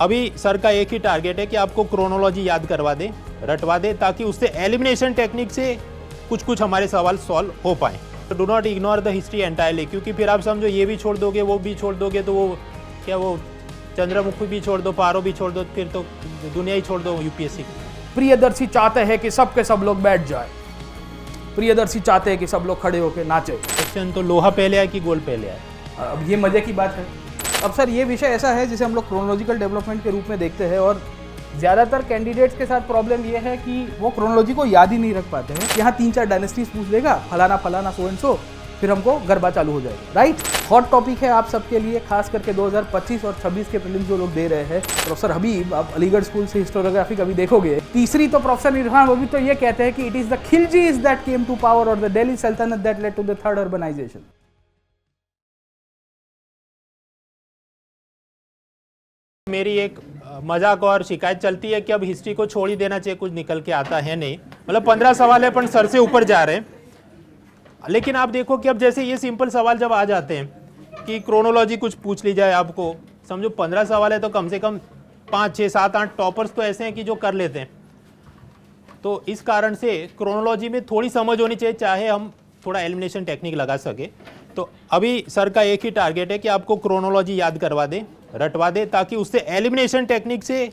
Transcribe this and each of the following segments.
अभी सर का एक ही टारगेट है कि आपको क्रोनोलॉजी याद करवा दे, रटवा दे, ताकि उससे एलिमिनेशन टेक्निक से कुछ हमारे सवाल सॉल्व हो पाए। तो do not ignore the history entirely, क्योंकि फिर आप समझो ये भी छोड़ दोगे वो भी छोड़ दोगे तो वो चंद्रमुखी भी छोड़ दो, पारो भी छोड़ दो, फिर तो दुनिया ही छोड़ दो यूपीएससी। प्रियदर्शी चाहते हैं कि सब के सब लोग बैठ जाए, प्रियदर्शी चाहते हैं कि सब लोग खड़े होकर नाचे। क्वेश्चन तो लोहा पहले आए कि गोल्ड पहले आए? अब ये मजे की बात है। अब सर ये विषय ऐसा है जिसे हम लोग क्रोनोलॉजिकल डेवलपमेंट के रूप में देखते हैं, और ज़्यादातर कैंडिडेट्स के साथ प्रॉब्लम ये है कि वो क्रोनोलॉजी को याद ही नहीं रख पाते हैं। यहाँ 3-4 डायनेस्टीज पूछ लेगा, फलाना फलाना सो एंड सो, फिर हमको गरबा चालू हो जाएगा। राइट, हॉट टॉपिक है आप सबके लिए, खास करके 2025 और 26 के प्रीलिम्स जो लोग दे रहे हैं। प्रोफेसर हबीब, आप अलीगढ़ स्कूल से हिस्टोरियोग्राफी कभी देखोगे। तीसरी तो प्रोफेसर इरफान, वो भी तो ये कहते हैं कि it is the Khiljis that came to power और द दिल्ली सल्तनत that led to the third urbanization. मेरी एक मजाक और शिकायत चलती है कि अब हिस्ट्री को छोड़ ही देना चाहिए, कुछ निकल के आता है नहीं। मतलब 15 सवाल है पर सर से ऊपर जा रहे हैं। लेकिन आप देखो कि अब जैसे ये सिंपल सवाल जब आ जाते हैं कि क्रोनोलॉजी कुछ पूछ ली जाए, आपको समझो 15 सवाल है तो कम से कम 5, 6, 7, 8 टॉपर्स तो ऐसे हैं कि जो कर लेते हैं। तो इस कारण से क्रोनोलॉजी में थोड़ी समझ होनी चाहिए, चाहे हम थोड़ा एलिमिनेशन टेक्निक लगा सके। तो अभी सर का एक ही टारगेट है कि आपको क्रोनोलॉजी याद करवा दे, रटवा दे, ताकि उससे एलिमिनेशन टेक्निक से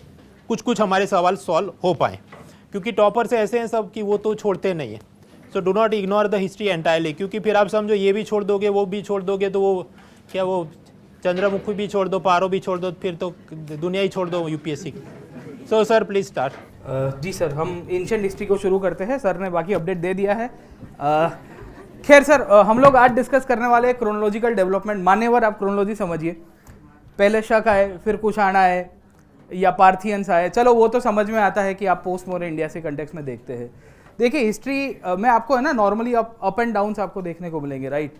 कुछ हमारे सवाल सॉल्व हो पाए, क्योंकि टॉपर्स ऐसे हैं सब कि वो तो छोड़ते नहीं है। So do not ignore the history entirely, क्योंकि फिर आप समझो ये भी छोड़ दोगे वो भी छोड़ दोगे तो वो चंद्रमुखी भी छोड़ दो, पारो भी छोड़ दो, फिर तो दुनिया ही छोड़ दो UPSC. So sir please start. जी सर, हम एंशिएंट हिस्ट्री को शुरू करते हैं। सर ने बाकी अपडेट दे दिया है। खैर सर, हम लोग आज डिस्कस करने वाले हैं क्रोनोलॉजिकल डेवलपमेंट। मान्यवर आप क्रोनोलॉजी समझिए, पहले शक आए, फिर कुषाण आए या पार्थियंस आए, चलो वो तो समझ में आता है कि आप पोस्ट मॉडर्न इंडिया से कंटेक्स्ट में देखते हैं। देखिए हिस्ट्री में आपको है ना नॉर्मली अप एंड डाउन्स आपको देखने को मिलेंगे। राइट,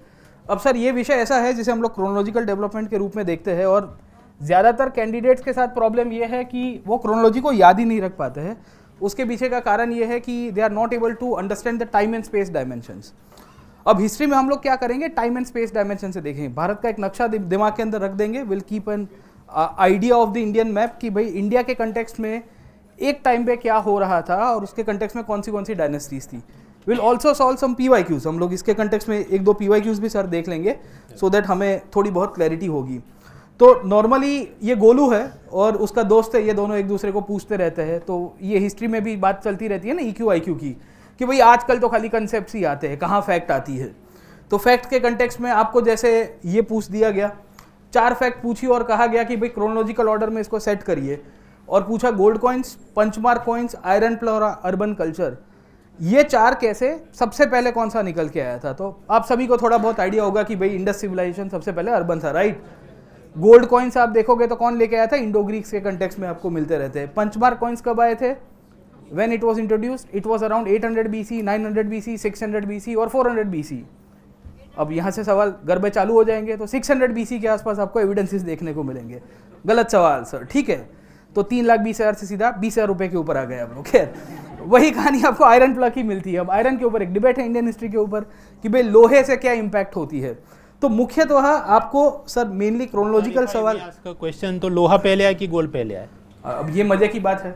अब सर ये विषय ऐसा है जिसे हम लोग क्रोनोलॉजिकल डेवलपमेंट के रूप में देखते हैं, और ज़्यादातर कैंडिडेट्स के साथ प्रॉब्लम ये है कि वो क्रोनोलॉजी को याद ही नहीं रख पाते हैं। उसके पीछे का कारण ये है कि they are not able to understand the time and space dimensions. अब हिस्ट्री में हम लोग क्या करेंगे, टाइम एंड स्पेस डायमेंशन से देखेंगे। भारत का एक नक्शा दिमाग के अंदर रख देंगे, will keep an idea of the Indian map कि भाई इंडिया के कंटेक्स्ट में एक टाइम पे क्या हो रहा था और उसके कंटेक्स्ट में कौन सी डायनेस्टीज थी। Will also solve some PYQs, हम लोग इसके कंटेक्स्ट में 1-2 PYQs भी सर देख लेंगे, सो दैट हमें थोड़ी बहुत क्लैरिटी होगी। तो नॉर्मली ये गोलू है और उसका दोस्त है, ये दोनों एक दूसरे को पूछते रहते हैं। तो ये हिस्ट्री में भी बात चलती रहती है ना EQ IQ की, कि भाई आजकल तो खाली कंसेप्ट ही आते हैं, कहाँ फैक्ट आती है। तो फैक्ट के कंटेक्स्ट में आपको जैसे ये पूछ दिया गया, 4 फैक्ट पूछी और कहा गया कि भाई क्रोनोलॉजिकल ऑर्डर में इसको सेट करिए, और पूछा gold coins, punch mark coins, iron play और अर्बन कल्चर, ये 4 कैसे, सबसे पहले कौन सा निकल के आया था। तो आप सभी को थोड़ा बहुत आइडिया होगा कि भाई इंडस सिविलाइजेशन सबसे पहले अर्बन था। राइट, गोल्ड कॉइन्स आप देखोगे तो कौन लेके आया था, इंडो ग्रीक्स के कंटेक्स्ट में आपको मिलते रहते हैं। पंचमार्क कॉइन्स कब आए थे, when it was introduced, it was around 800 BC, 900 BC, 600 BC और 400 BC। अब यहाँ से सवाल गरबे चालू हो जाएंगे, तो 600 BC के आसपास आपको एविडेंसेस देखने को मिलेंगे। गलत सवाल सर, ठीक है। तो 3,20,000 से सीधा 20,000 रुपये के ऊपर आ गए हम लोग। खैर, वही कहानी आपको आयरन प्लग की मिलती है। अब आयरन के ऊपर एक डिबेट है इंडियन हिस्ट्री के ऊपर कि भाई लोहे से क्या इम्पैक्ट होती है। तो मुख्यतः आपको सर मेनली क्रोनोलॉजिकल सवाल। क्वेश्चन तो लोहा पहले आए कि गोल्ड पहले आए? अब ये मजे की बात है।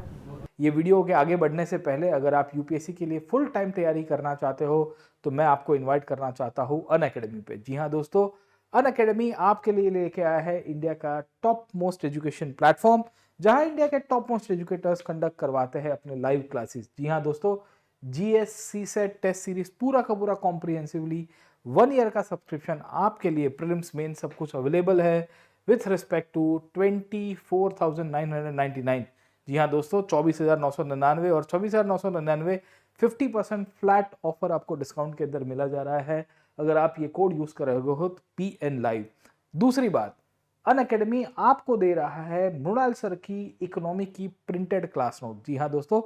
ये वीडियो के आगे बढ़ने से पहले अगर आप यूपीएससी के लिए फुल टाइम तैयारी करना चाहते हो तो मैं आपको इनवाइट करना चाहता हूँ अनअकैडमी पे। जी हाँ दोस्तों, अनअकैडमी आपके लिए लेके आया है इंडिया का टॉप मोस्ट एजुकेशन प्लेटफॉर्म, जहाँ इंडिया के टॉप मोस्ट एजुकेटर्स कंडक्ट करवाते हैं अपने लाइव क्लासेस। जी हाँ दोस्तों, GS CSET टेस्ट सीरीज पूरा का पूरा कॉम्प्रिहेंसिवली 1 ईयर का सब्सक्रिप्शन आपके लिए, प्रीलिम्स मेन सब कुछ अवेलेबल है विथ रिस्पेक्ट टू 24,999। जी हाँ दोस्तों, 24,999 और 24,999 50% फ्लैट ऑफर आपको डिस्काउंट के अंदर मिला जा रहा है अगर आप ये कोड यूज कर रहे हो तो PN लाइव। दूसरी बात, अनअकैडमी आपको दे रहा है मृणाल सर की इकोनॉमी की प्रिंटेड क्लास नोट। जी हाँ दोस्तों,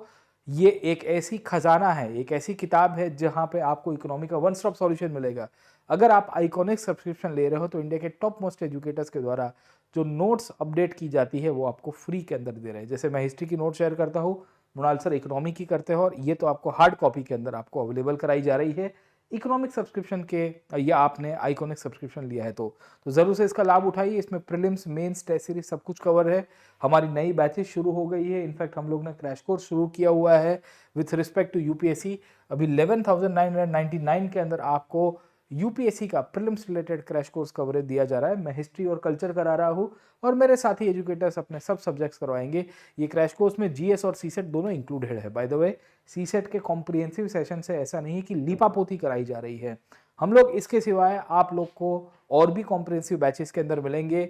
ये एक ऐसी खजाना है, एक ऐसी किताब है जहां पे आपको इकोनॉमी का वन स्टॉप सॉल्यूशन मिलेगा। अगर आप आइकॉनिक सब्सक्रिप्शन ले रहे हो तो इंडिया के टॉप मोस्ट एजुकेटर्स के द्वारा जो नोट्स अपडेट की जाती है वो आपको फ्री के अंदर दे रहे हैं। जैसे मैं हिस्ट्री की नोट शेयर करता हूँ, मृणाल सर इकोनॉमी की करते हो, और ये तो आपको हार्ड कॉपी के अंदर आपको अवेलेबल कराई जा रही है। इकोनॉमिक सब्सक्रिप्शन के या आपने आइकॉनिक सब्सक्रिप्शन लिया है तो ज़रूर से इसका लाभ उठाइए। इसमें प्रीलिम्स, मेंस, टेस्ट सीरीज सब कुछ कवर है। हमारी नई बैचेस शुरू हो गई है। इनफैक्ट हम लोग ने क्रैश कोर्स शुरू किया हुआ है विथ रिस्पेक्ट टू यूपीएससी। अभी 11,999 के अंदर आपको यूपीएससी का prelims related crash course coverage दिया जा रहा है। मैं हिस्ट्री और कल्चर करा रहा हूँ और मेरे साथी एजुकेटर्स अपने सब सब्जेक्ट्स करवाएंगे। ये क्रैश कोर्स में जीएस और सीसेट दोनों इंक्लूडेड है। बाय द वे, सीसेट के कॉम्प्रिहेंसिव सेशन से ऐसा नहीं कि लीपापोती कराई जा रही है। हम लोग इसके सिवाय आप लोग को और भी कॉम्प्रिहेंसिव बैचेस के अंदर मिलेंगे।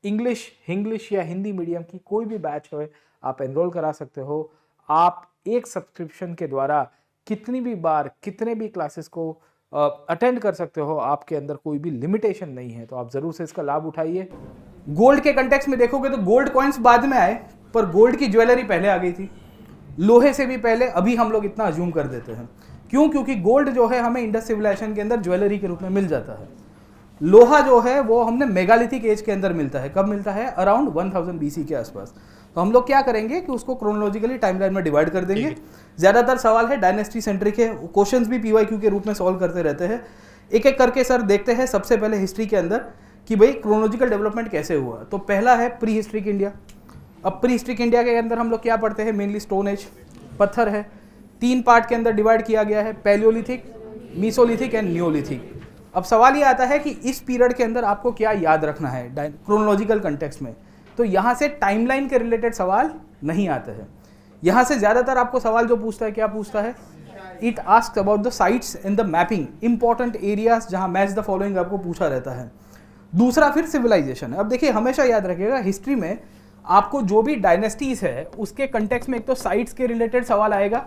इंग्लिश या हिंदी मीडियम की कोई भी बैच हो आप एनरोल करा सकते हो। आप एक सब्सक्रिप्शन के द्वारा कितनी भी बार कितने भी क्लासेस को अटेंड कर सकते हो। आपके अंदर कोई भी लिमिटेशन नहीं है, तो आप जरूर से इसका लाभ उठाइए। गोल्ड के कंटेक्स्ट में देखोगे तो गोल्ड कॉइन्स बाद में आए, पर गोल्ड की ज्वेलरी पहले आ गई थी, लोहे से भी पहले। अभी हम लोग इतना अज्यूम कर देते हैं, क्यों? क्योंकि गोल्ड जो है हमें इंडस सिविलाइजेशन के अंदर ज्वेलरी के रूप में मिल जाता है। लोहा जो है वो हमने मेगालिथिक एज के अंदर मिलता है। कब मिलता है? अराउंड 1000 BC के आसपास। तो हम लोग क्या करेंगे कि उसको क्रोनोलॉजिकली टाइमलाइन में डिवाइड कर देंगे। ज़्यादातर सवाल है डायनेस्टी सेंट्रिक है, क्वेश्चंस भी पीवाईक्यू के रूप में सॉल्व करते रहते हैं। एक एक करके सर देखते हैं सबसे पहले हिस्ट्री के अंदर कि भाई क्रोनोलॉजिकल डेवलपमेंट कैसे हुआ। तो पहला है प्री हिस्ट्रिक इंडिया। अब प्री हिस्ट्रिक इंडिया के अंदर हम लोग क्या पढ़ते हैं? मेनली स्टोन एज, पत्थर है। 3 पार्ट के अंदर डिवाइड किया गया है, पैलियोलिथिक, मीसोलिथिक एंड नियोलिथिक। अब सवाल ये आता है कि इस पीरियड के अंदर आपको क्या याद रखना है क्रोनोलॉजिकल कंटेक्स्ट में। तो यहाँ से टाइमलाइन के रिलेटेड सवाल नहीं आते हैं। यहाँ से ज़्यादातर आपको सवाल जो पूछता है, क्या पूछता है? It asks about the sites in the mapping, important areas जहाँ मैच द फॉलोइंग आपको पूछा रहता है। दूसरा फिर सिविलाइजेशन है। अब देखिए, हमेशा याद रखिएगा हिस्ट्री में आपको जो भी डायनेस्टीज है उसके कंटेक्स्ट में एक तो साइट्स के रिलेटेड सवाल आएगा,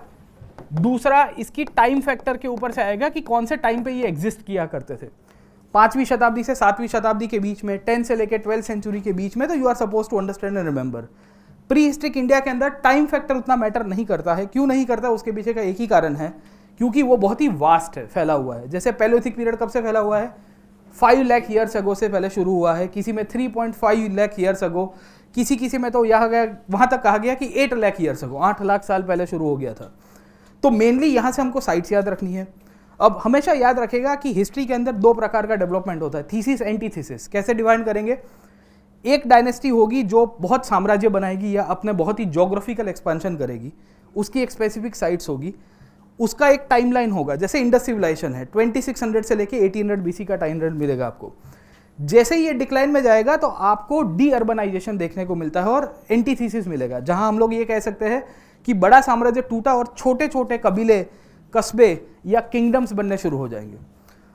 दूसरा इसकी टाइम फैक्टर के ऊपर से आएगा कि कौन से टाइम पे ये एग्जिस्ट किया करते थे। 5वीं शताब्दी से 7वीं शताब्दी के बीच में, 10 से लेकर 12th सेंचुरी के बीच में। तो you are suppose to understand and remember. Prehistoric India के अंदर टाइम फैक्टर उतना मैटर नहीं करता है। क्यों नहीं करता? उसके पीछे का एक ही कारण है, क्योंकि वो बहुत ही वास्ट है, फैला हुआ है। जैसे पैलियोलिथिक पीरियड कब से फैला हुआ है? 5 लाख ईयर्स अगो से पहले शुरू हुआ है, किसी में 3.5 लाख ईयर्स अगो, किसी में तो यहाँ गया, वहाँ तक कहा गया कि 8 लाख ईयर्स अगो, 8 लाख साल पहले शुरू हो गया था। तो मेनली यहाँ से हमको साइट्स याद रखनी है। अब हमेशा याद रखेगा कि हिस्ट्री के अंदर 2 प्रकार का डेवलपमेंट होता है, थीसिस, एंटीथीसिस। कैसे डिवाइड करेंगे? एक डायनेस्टी होगी जो बहुत साम्राज्य बनाएगी या अपने बहुत ही ज्योग्राफिकल एक्सपेंशन करेगी, उसकी एक स्पेसिफिक साइट्स होगी, उसका एक टाइमलाइन होगा। जैसे इंडस सिविलाइजेशन है, 2600 से लेके 1800 BC का टाइम लाइन मिलेगा आपको। जैसे ही ये डिक्लाइन में जाएगा तो आपको डी अर्बनाइजेशन देखने को मिलता है और एंटीथीसिस मिलेगा, जहां हम लोग ये कह सकते हैं कि बड़ा साम्राज्य टूटा और छोटे छोटे कबीले, कस्बे या किंगडम्स बनने शुरू हो जाएंगे।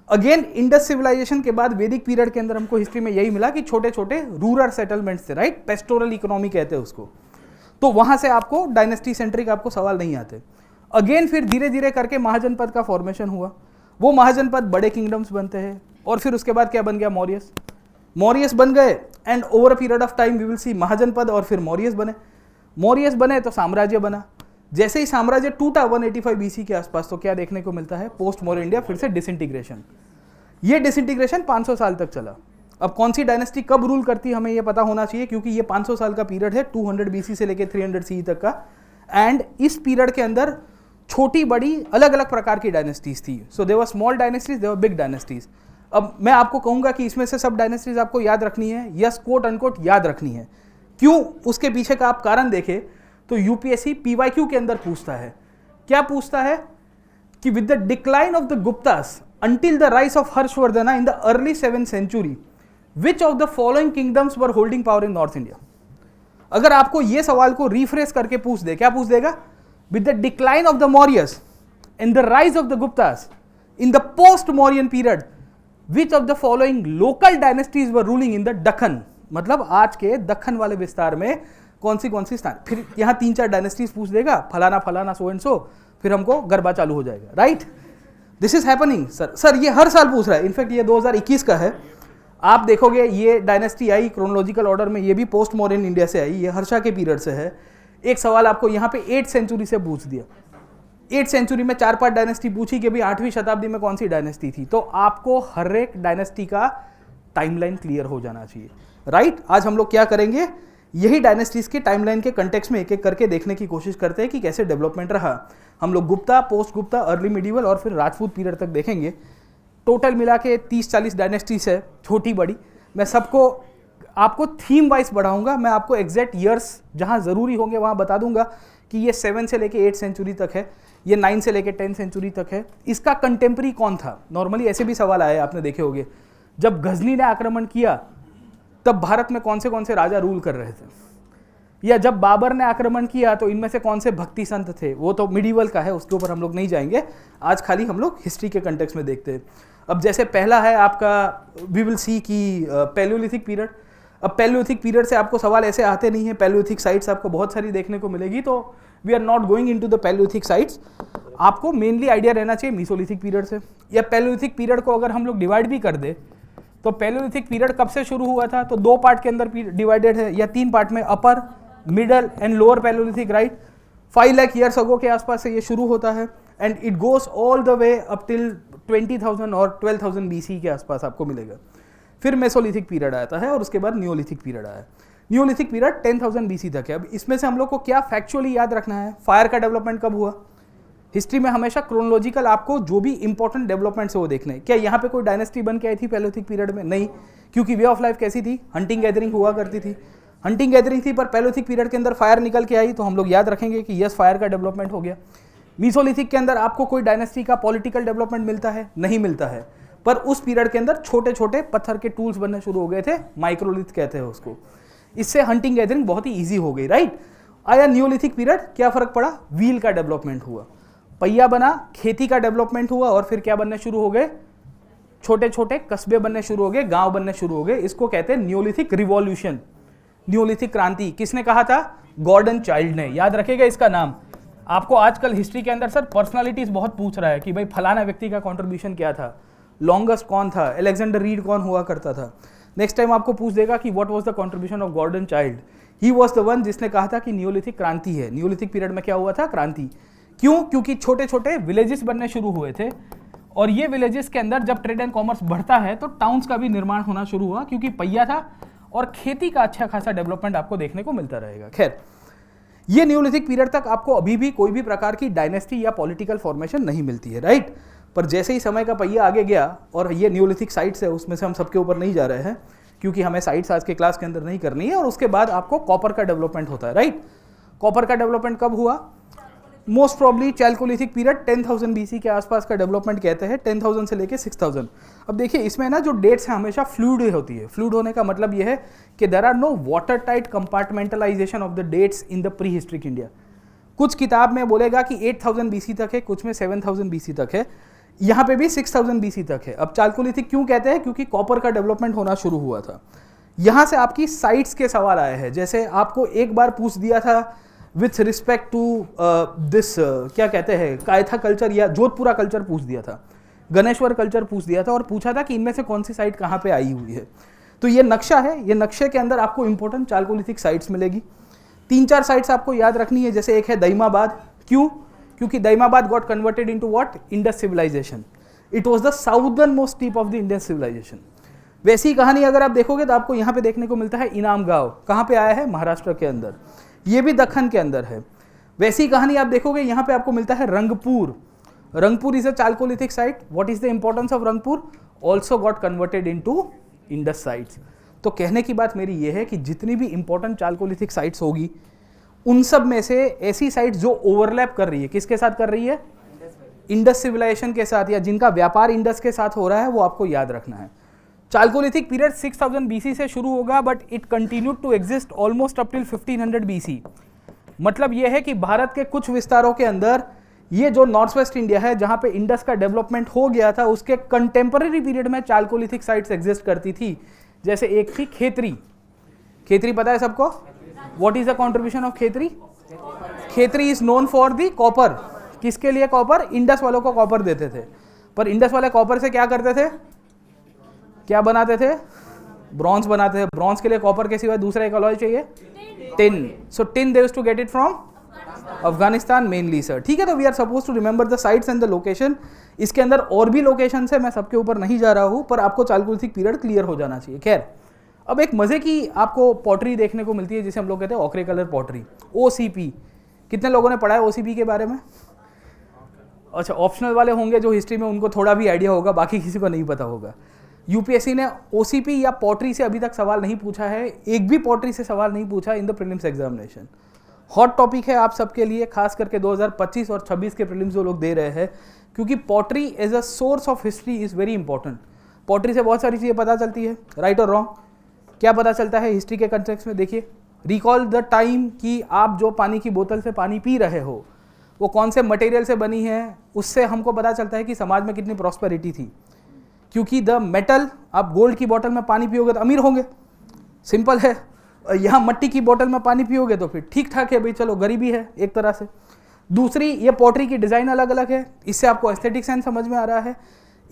अगेन इंडस सिविलाइजेशन के बाद वैदिक पीरियड के अंदर हमको हिस्ट्री में यही मिला कि छोटे छोटे रूरल सेटलमेंट्स थे, राइट? पेस्टोरल इकोनॉमी कहते हैं उसको। तो वहां से आपको डायनेस्टी सेंट्रिक आपको सवाल नहीं आते। अगेन फिर धीरे धीरे करके महाजनपद का फॉर्मेशन हुआ। वो महाजनपद बड़े किंगडम्स बनते हैं और फिर उसके बाद क्या बन गया? मौर्यस बन गए। And over a period of time we will see mahajanapada और फिर मौर्यस बने तो साम्राज्य बना। जैसे ही साम्राज्य टूटा 185 BC के आसपास, तो क्या देखने को मिलता है? पोस्ट मौर्य इंडिया, फिर से डिसइंटीग्रेशन। ये डिसइंटीग्रेशन 500 साल तक चला। अब कौन सी डायनेस्टी कब रूल करती है हमें ये पता होना चाहिए, क्योंकि ये 500 साल का पीरियड है, 200 BC से लेकर 300 CE तक का। एंड इस पीरियड के अंदर छोटी बड़ी अलग अलग प्रकार की डायनेस्टीज थी। So there were small dynasties, there were big dynasties. अब मैं आपको कहूंगा कि इसमें से सब डायनेस्टीज आपको याद रखनी है, यस कोट अनकोट याद रखनी है। क्यों? उसके पीछे का आप कारण देखें तो यूपीएससी पीवाईक्यू के अंदर पूछता है। क्या पूछता है? कि with the decline of the Guptas until the rise of Harshavardhana in the early 7th century, which of the following kingdoms were holding power in north India? अगर आपको ये सवाल को रिफ्रेश करके पूछ दे, क्या पूछ देगा? With the decline of the Mauryas and the rise of the Guptas in the post Mauryan period, which of the following local dynasties were ruling in the Deccan? मतलब आज के दक्खन वाले विस्तार में कौन सी स्थान। फिर यहाँ 3-4 डायनेस्टीज पूछ देगा, फलाना फलाना सो एंड सो, फिर हमको गरबा चालू हो जाएगा, right? This is happening sir. ये हर साल पूछ रहा है। इनफैक्ट ये 2021 का है। आप देखोगे ये डायनेस्टी आई क्रोनोलॉजिकल ऑर्डर में, ये भी पोस्ट मॉडर्न इंडिया से आई, ये हर्षा के पीरियड से है। एक सवाल आपको यहाँ पे 8th सेंचुरी से पूछ दिया। 8th सेंचुरी में 4-5 डायनेस्टी पूछी कि भाई 8वीं शताब्दी में कौन सी डायनेस्टी थी। तो आपको हर एक डायनेस्टी का टाइमलाइन क्लियर हो जाना चाहिए, राइट? आज हम लोग क्या करेंगे, यही डायनेस्टीज के टाइमलाइन के कंटेक्स्ट में एक एक करके देखने की कोशिश करते हैं कि कैसे डेवलपमेंट रहा। हम लोग Gupta, post Gupta, early medieval और फिर राजपूत पीरियड तक देखेंगे। टोटल मिला के 30-40 डायनेस्टीज है, छोटी बड़ी। मैं सबको आपको थीम वाइज बढ़ाऊंगा, मैं आपको एग्जैक्ट ईयर्स जहां ज़रूरी होंगे वहां बता दूंगा कि ये 7 से लेके 8 सेंचुरी तक है, ये 9 से लेके 10 सेंचुरी तक है। इसका कंटेम्प्रेरी कौन था? नॉर्मली ऐसे भी सवाल आए, आपने देखे होंगे। जब गजनी ने आक्रमण किया तब भारत में कौन से राजा रूल कर रहे थे, या जब बाबर ने आक्रमण किया तो इनमें से कौन से भक्ति संत थे? वो तो मिडीवल का है, उसके ऊपर हम लोग नहीं जाएंगे आज, खाली हम लोग हिस्ट्री के कंटेक्स्ट में देखते हैं। अब जैसे पहला है आपका, वी विल सी कि पैलियोलिथिक पीरियड। अब पैलियोलिथिक पीरियड से आपको सवाल ऐसे आते नहीं है, पैलियोलिथिक साइट्स आपको बहुत सारी देखने को मिलेगी, तो we are not going into the paleolithic sites. आपको मेनली आइडिया रहना चाहिए मीसोलिथिक पीरियड से। या पैलियोलिथिक पीरियड को अगर हम लोग डिवाइड भी कर दे तो पैलियोलिथिक पीरियड कब से शुरू हुआ था? तो 2 पार्ट के अंदर डिवाइडेड है, या 3 पार्ट में, upper, middle and lower paleolithic, right. 5 lakh years ago के आसपास से ये शुरू होता है and it goes all the way up till 20,000 और 12,000 BC के आसपास आपको मिलेगा। फिर मेसोलिथिक पीरियड आता है और उसके बाद नियोलिथिक पीरियड आया। नियोलिथिक पीरियड 10,000 BC तक है। अब इसमें से हम लोग को क्या फैक्चुअली याद रखना है? फायर का डेवलपमेंट कब हुआ? हिस्ट्री में हमेशा क्रोनोलॉजिकल आपको जो भी इंपॉर्टेंट डेवलपमेंट्स है वो देखने हैं। क्या यहाँ पे कोई डायनेस्टी बन के आई थी पैलियोलिथिक पीरियड में? नहीं, क्योंकि वे ऑफ लाइफ कैसी थी? हंटिंग गैदरिंग हुआ करती थी, हंटिंग गैदरिंग थी, पर पैलियोलिथिक पीरियड के अंदर फायर निकल के आई, तो हम लोग याद रखेंगे कि यस, फायर का डेवलपमेंट हो गया। मीसोलिथिक के अंदर आपको कोई डायनेस्टी का पॉलिटिकल डेवलपमेंट मिलता है? नहीं मिलता है, पर उस पीरियड के अंदर छोटे छोटे पत्थर के टूल्स बनने शुरू हो गए थे, माइक्रोलिथ कहते हैं उसको। इससे हंटिंग गैदरिंग बहुत ही ईजी हो गई, राइट। आया नियोलिथिक पीरियड, क्या फर्क पड़ा? व्हील का डेवलपमेंट हुआ, पहिया बना, खेती का डेवलपमेंट हुआ, और फिर क्या बनने शुरू हो गए? छोटे छोटे कस्बे बनने शुरू हो गए, गांव बनने शुरू हो गए। इसको कहते हैं नियोलिथिक रिवॉल्यूशन, नियोलिथिक क्रांति। किसने कहा था? गॉर्डन चाइल्ड ने। याद रखेगा इसका नाम। आपको आजकल हिस्ट्री के अंदर सर पर्सनालिटीज बहुत पूछ रहा है कि भाई फलाना व्यक्ति का कंट्रीब्यूशन क्या था, लॉन्गेस्ट कौन था, अलेक्जेंडर रीड कौन हुआ करता था। नेक्स्ट टाइम आपको पूछ देगा कि what was the contribution of Gordon Childe. He was the one जिसने कहा था कि नियोलिथिक क्रांति है। नियोलिथिक पीरियड में क्या हुआ था? क्रांति। क्यों? क्योंकि छोटे छोटे विलेजेस बनने शुरू हुए थे, और ये विलेजेस के अंदर जब ट्रेड एंड कॉमर्स बढ़ता है तो टाउन्स का भी निर्माण होना शुरू हुआ, क्योंकि पहिया था और खेती का अच्छा खासा डेवलपमेंट आपको देखने को मिलता रहेगा। खैर, ये नियोलिथिक पीरियड तक आपको अभी भी कोई भी प्रकार की डायनेस्टी या पॉलिटिकल फॉर्मेशन नहीं मिलती है, राइट। पर जैसे ही समय का पहिया आगे गया, और ये नियोलिथिक साइट्स है, उसमें से हम सबके ऊपर नहीं जा रहे हैं क्योंकि हमें साइट्स आज के क्लास के अंदर नहीं करनी है, और उसके बाद आपको कॉपर का डेवलपमेंट होता है, राइट। कॉपर का डेवलपमेंट कब हुआ? Most probably Chalcolithic period 10,000 BC के आसपास का डेवलपमेंट कहते हैं, 10,000 से लेके 6,000। अब देखिए इसमें ना जो डेट्स हैं हमेशा फ्लूइड होती है। फ्लूइड होने का मतलब यह है कि there are no water tight compartmentalization of the dates in the prehistoric India. कुछ किताब में बोलेगा कि 8,000 BC तक है, कुछ में 7,000 BC तक है, यहाँ पे भी 6,000 BC तक है। अब चाल्कोलिथिक क्यों कहते हैं? क्योंकि कॉपर का डेवलपमेंट होना शुरू हुआ था। यहाँ से आपकी साइट्स के सवाल आए हैं। जैसे आपको एक बार पूछ दिया था विथ रिस्पेक्ट टू दिस, क्या कहते हैं, कायथा कल्चर या जोधपुरा कल्चर पूछ दिया था, गणेश्वर कल्चर पूछ दिया था, और पूछा था कि इनमें से कौन सी साइट कहाँ पे आई हुई है। तो ये नक्शा है, ये नक्शे के अंदर आपको इंपॉर्टेंट चाल्कोलिथिक साइट्स मिलेगी। 3-4 साइट्स आपको याद रखनी है। जैसे एक है दईमाबाद। क्यों? क्योंकि Daimabad got converted into what? Indus civilization. It was the southern most tip of the Indus civilization. वैसी कहानी अगर आप देखोगे तो आपको यहाँ पे देखने को मिलता है इनाम गांव। कहाँ पे आया है? महाराष्ट्र के अंदर। ये भी दक्खन के अंदर है। वैसी कहानी आप देखोगे यहाँ पे आपको मिलता है Rangpur. Rangpur is a chalcolithic site. What is the importance of Rangpur? Also got converted into Indus sites. तो कहने की बात मेरी ये है कि जितनी भी इंपॉर्टेंट चाल्कोलिथिक साइट्स होगी, उन सब में से ऐसी साइट्स जो ओवरलैप कर रही है, किसके साथ कर रही है? इंडस सिविलाइजेशन के साथ, या जिनका व्यापार इंडस के साथ हो रहा है, वो आपको याद रखना है। चाल्कोलिथिक पीरियड 6,000 BC से शुरू होगा, but it continued to exist almost up till 1500 BC। मतलब यह है कि भारत के कुछ विस्तारों के अंदर ये जो नॉर्थ वेस्ट इंडिया है, जहां पे इंडस का डेवलपमेंट हो गया था, उसके कंटेम्पररी पीरियड में चाल्कोलिथिक साइट्स एग्जिस्ट करती थी। जैसे एक थी खेतरी। खेतरी पता है सबको? What is the contribution of Khetri? Khetri is known for the copper. किसके लिए कॉपर? इंडस वालों को कॉपर देते थे। पर इंडस वाले कॉपर से क्या करते थे? क्या बनाते थे? ब्रॉन्ज बनाते थे। ब्रॉन्ज के लिए कॉपर के सिवाय दूसरा एक अलॉय चाहिए, tin. So tin they used to get it from Afghanistan mainly sir. ठीक है, तो we are suppose to remember the sites and the location. इसके अंदर और भी लोकेशन है, मैं सबके ऊपर नहीं जा रहा हूँ, पर आपको चाल्कोलिथिक पीरियड क्लियर हो जाना चाहिए। खैर, अब एक मजे की आपको पॉटरी देखने को मिलती है जिसे हम लोग कहते हैं ऑक्रे कलर पॉटरी, OCP। कितने लोगों ने पढ़ा है OCP के बारे में? अच्छा, ऑप्शनल वाले होंगे जो हिस्ट्री में, उनको थोड़ा भी आइडिया होगा, बाकी किसी को नहीं पता होगा। यूपीएससी ने ओसीपी या पॉटरी से अभी तक सवाल नहीं पूछा है, एक भी पॉटरी से सवाल नहीं पूछा in the prelims examination. Hot topic है आप सबके लिए, खास करके 2025 और 26 के प्रीलिम्स जो लोग दे रहे हैं, क्योंकि pottery as a source of history is very important. Pottery से बहुत सारी चीज़ें पता चलती है, राइट और रॉन्ग। क्या पता चलता है हिस्ट्री के कंटेक्स्ट में? देखिए, रिकॉल द टाइम कि आप जो पानी की बोतल से पानी पी रहे हो वो कौन से मटेरियल से बनी है, उससे हमको पता चलता है कि समाज में कितनी प्रॉस्पेरिटी थी। क्योंकि द मेटल, आप गोल्ड की बोतल में पानी पियोगे तो अमीर होंगे, सिंपल है। यहाँ मट्टी की बोतल में पानी पियोगे तो फिर ठीक ठाक है भाई, चलो गरीबी है एक तरह से। दूसरी, ये पॉटरी की डिज़ाइन अलग अलग है, इससे आपको एस्थेटिक सेंस समझ में आ रहा है।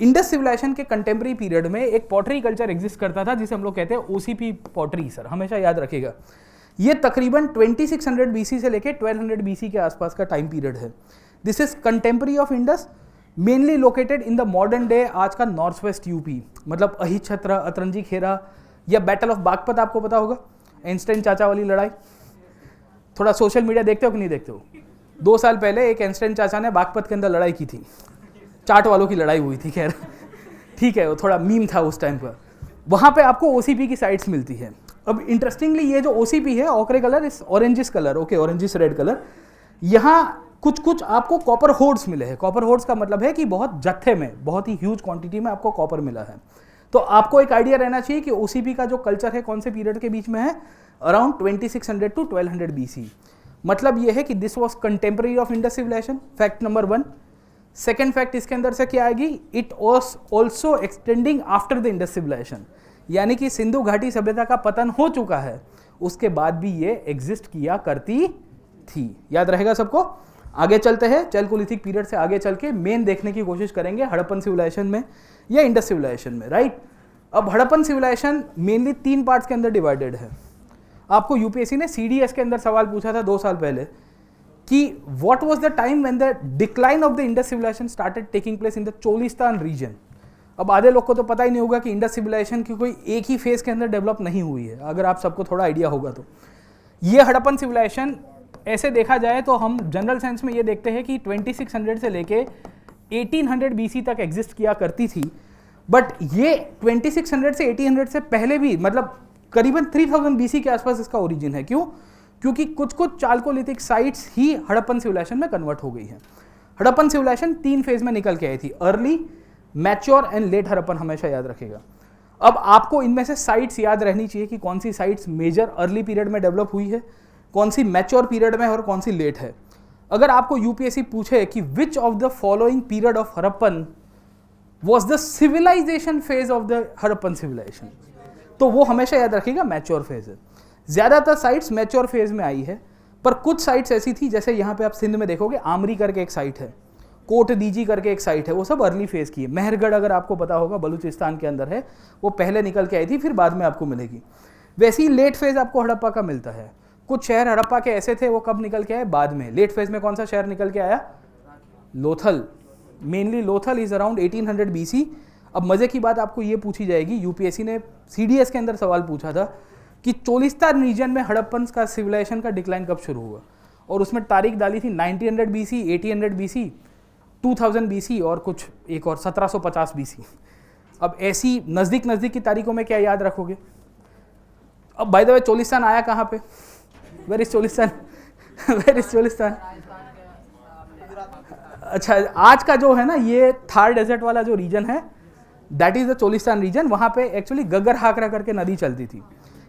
इंडस सिविलाइजेशन के कंटेम्प्रेरी पीरियड में एक पॉटरी कल्चर एग्जिस्ट करता था जिसे हम लोग कहते हैं ओसीपी पॉटरी। सर हमेशा याद रखिएगा, ये तकरीबन 2600 बीसी से लेके 1200 बीसी के आसपास का टाइम पीरियड है। This is contemporary of Indus, mainly located in the modern day, आज का नॉर्थ वेस्ट यूपी, मतलब अहिछत्र, अतरंजी खेरा या बैटल ऑफ बागपत आपको पता होगा, आइंस्टाइन चाचा वाली लड़ाई। थोड़ा सोशल मीडिया देखते हो कि नहीं देखते हो? 2 साल पहले एक आइंस्टाइन चाचा ने बागपत के अंदर लड़ाई की थी, चाट वालों की लड़ाई हुई थी, खैर ठीक है, वो थोड़ा मीम था उस टाइम पर। वहाँ पे आपको ओसीपी की साइट्स मिलती है। अब इंटरेस्टिंगली ये जो ओसीपी है, ऑकरे कलर इस oranges colour, okay oranges red colour, यहाँ कुछ कुछ आपको कॉपर होर्ड्स मिले हैं। कॉपर होर्ड्स का मतलब है कि बहुत जत्थे में, बहुत ही ह्यूज क्वांटिटी में आपको कॉपर मिला है। तो आपको एक आइडिया रहना चाहिए कि ओसीपी का जो कल्चर है कौन से पीरियड के बीच में है, अराउंड 2600 टू 1200 बीसी। मतलब ये है कि this was contemporary of Indus civilization, fact number 1। Second fact इसके अंदर से क्या आएगी, it was also extending after the Indus civilization, यानी कि सिंधु घाटी सभ्यता का पतन हो चुका है, उसके बाद भी ये एग्जिस्ट किया करती थी। याद रहेगा सबको? आगे चलते हैं, चैल्कोलिथिक पीरियड से आगे चल के मेन देखने की कोशिश करेंगे हड़प्पन सिविलाइजेशन में या इंडस सिविलाइजेशन में, राइट। अब हड़प्पन सिविलाइजेशन मेनली 3 पार्ट्स के अंदर डिवाइडेड है। आपको यूपीएससी ने सीडीएस के अंदर सवाल पूछा था 2 साल पहले कि what was the time when the decline of the Indus civilization started taking place in the Cholistan region. अब आधे लोग को तो पता ही नहीं होगा कि इंडस सिविलाइजेशन की कोई एक ही फेज के अंदर डेवलप नहीं हुई है, अगर आप सबको थोड़ा आइडिया होगा तो। ये हड़प्पन सिविलाइजेशन ऐसे देखा जाए तो हम जनरल सेंस में ये देखते हैं कि 2600 से लेके 1800 बीसी तक एग्जिस्ट किया करती थी। बट ये 2600 से 1800 से पहले भी, मतलब करीबन 3000 बीसी के आसपास इसका ओरिजिन है। क्यों? क्योंकि कुछ कुछ चाल्कोलिथिक साइट्स ही हड़प्पन सिविलाइजेशन में कन्वर्ट हो गई है। हड़प्पन सिविलाइजेशन 3 फेज में निकल के आई थी, early, mature and let Harappan, हमेशा याद रखेगा। अब आपको इनमें से साइट्स याद रहनी चाहिए कि कौन सी साइट्स मेजर अर्ली पीरियड में डेवलप हुई है, कौन सी मैच्योर पीरियड में और कौन सी लेट है। अगर आपको यूपीएससी पूछे कि which of the following period of Harappan was the civilization phase of the Harappan civilization, तो वो हमेशा याद रखिएगा मैच्योर फेज है। ज़्यादातर साइट्स मैच्योर फेज में आई है, पर कुछ साइट्स ऐसी थी, जैसे यहाँ पे आप सिंध में देखोगे आमरी करके एक साइट है, कोट दीजी करके एक साइट है, वो सब अर्ली फेज की है। मेहरगढ़ अगर आपको पता होगा बलूचिस्तान के अंदर है, वो पहले निकल के आई थी, फिर बाद में आपको मिलेगी। वैसे ही लेट फेज आपको हड़प्पा का मिलता है। कुछ शहर हड़प्पा के ऐसे थे, वो कब निकल के आए, बाद में। लेट फेज में कौन सा शहर निकल के आया, Lothal. Mainly Lothal is around 1800 BC. अब मजे की बात आपको ये पूछी जाएगी, यूपीएससी ने सीडीएस के अंदर सवाल पूछा था कि चोलिस्तान रीजन में हड़प्पन का सिविलाइजेशन का डिक्लाइन कब शुरू हुआ, और उसमें तारीख डाली थी 1900 बीसी, 1800 बीसी, 2000 बीसी और कुछ एक और 1750 बीसी। अब ऐसी नज़दीक नज़दीक की तारीखों में क्या याद रखोगे। अब बाय द वे चोलिस्तान आया कहाँ पे, where is Cholistan, where is Cholistan. अच्छा, आज का जो है ना ये थार डेजर्ट वाला जो रीजन है, that is the Cholistan region. वहाँ पे एक्चुअली गगर हाकरा करके नदी चलती थी।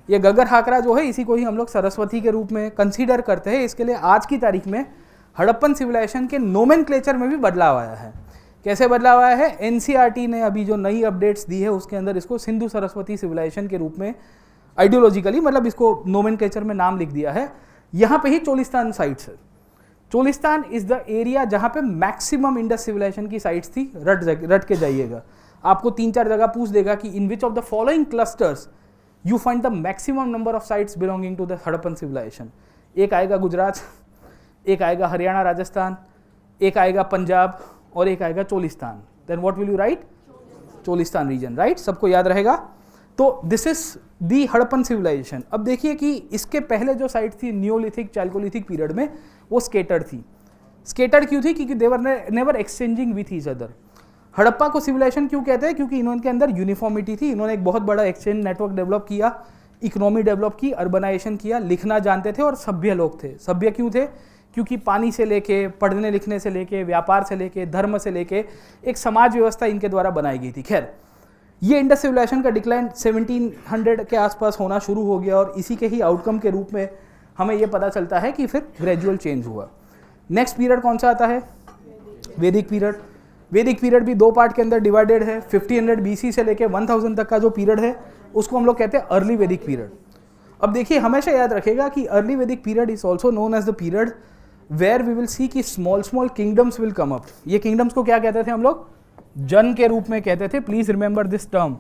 ये गगर हाकरा जो है, इसी को ही हम लोग सरस्वती के रूप में कंसीडर करते हैं। इसके लिए आज की तारीख में हड़प्पन सिविलाइजेशन के नोमेनक्लेचर में भी बदलाव आया है। कैसे बदलाव आया है, एनसीईआरटी ने अभी जो नई अपडेट्स दी है उसके अंदर इसको सिंधु सरस्वती सिविलाइजेशन के रूप में आइडियोलॉजिकली, मतलब इसको नोमेनक्लेचर में नाम लिख दिया है। यहाँ पे ही चोलिस्तान साइट्स है। चोलिस्तान इज द एरिया जहाँ पे मैक्सिमम इंडस सिविलाइजेशन की साइट्स थी। रट के जाइएगा, आपको 3-4 जगह पूछ देगा कि in which of the following clusters you find the maximum number of sites belonging to the Harappan civilization. एक आएगा गुजरात, एक आएगा हरियाणा राजस्थान, एक आएगा पंजाब और एक आएगा Cholistan. Then what will you write, Cholistan region, right. सबको याद रहेगा। तो this is the Harappan civilization. अब देखिए कि इसके पहले जो साइट थी न्योलिथिक, चाल्कोलिथिक पीरियड में, वो स्केटर्ड थी। स्केटर्ड क्यों थी? क्योंकि they were never exchanging with each other. Harappa को सिविलाइजेशन क्यों कहते हैं? क्योंकि इनके अंदर यूनिफॉर्मिटी थी, इन्होंने एक बहुत बड़ा एक्सचेंज नेटवर्क डेवलप किया, इकोनॉमी डेवलप की, अर्बनाइजेशन किया, लिखना जानते थे और सभ्य लोग थे। सभ्य क्यों थे? क्योंकि पानी से लेके, पढ़ने लिखने से लेके, व्यापार से लेके, धर्म से लेके एक समाज व्यवस्था इनके द्वारा बनाई गई थी। खैर, ये इंडस सिविलाइजेशन का डिक्लाइन 1700 के आसपास होना शुरू हो गया और इसी के ही आउटकम के रूप में हमें ये पता चलता है कि फिर ग्रेजुअल चेंज हुआ। नेक्स्ट पीरियड कौन सा आता है? वैदिक पीरियड। वैदिक पीरियड भी दो पार्ट के अंदर डिवाइडेड है। 1500 BC से लेके 1000 तक का जो पीरियड है उसको हम लोग कहते हैं अर्ली वैदिक पीरियड। अब देखिए, हमेशा याद रखेगा कि early Vedic period is also known as the period where we will see कि small small kingdoms will come up. ये किंगडम्स को क्या कहते थे हम लोग? जन के रूप में कहते थे। Please remember this term.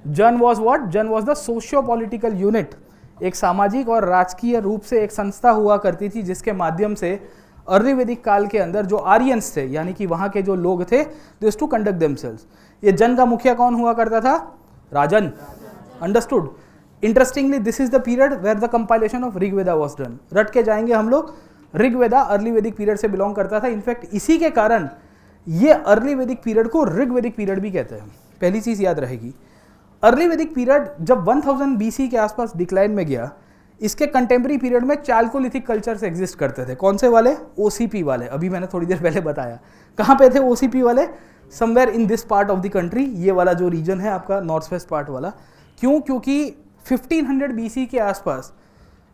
जन वॉज व्हाट? जन was the socio political unit. एक सामाजिक और राजकीय रूप से एक संस्था हुआ करती थी जिसके माध्यम से अर्ली वैदिक काल के अंदर जो आर्यंस थे, यानी कि वहाँ के जो लोग थे, they used to conduct themselves. ये जन का मुखिया कौन हुआ करता था? राजन। Understood? Interestingly this is the period where the compilation of Rigveda was done. रट के जाएंगे हम लोग, ऋग्वेदा अर्ली वैदिक पीरियड से बिलोंग करता था। इनफैक्ट इसी के कारण ये अर्ली वैदिक पीरियड को ऋग वैदिक पीरियड भी कहते हैं। पहली चीज याद रहेगी, अर्ली वैदिक पीरियड जब 1000 BC के आसपास डिक्लाइन में गया, इसके कंटेम्प्रेरी पीरियड में चालकोलिथिक कल्चर्स एग्जिस्ट करते थे। कौन से वाले? OCP वाले। अभी मैंने थोड़ी देर पहले बताया। कहाँ पे थे OCP वाले? Somewhere in this part of the country. ये वाला जो रीजन है आपका नॉर्थ वेस्ट पार्ट वाला। क्यों? क्योंकि 1500 BC के आसपास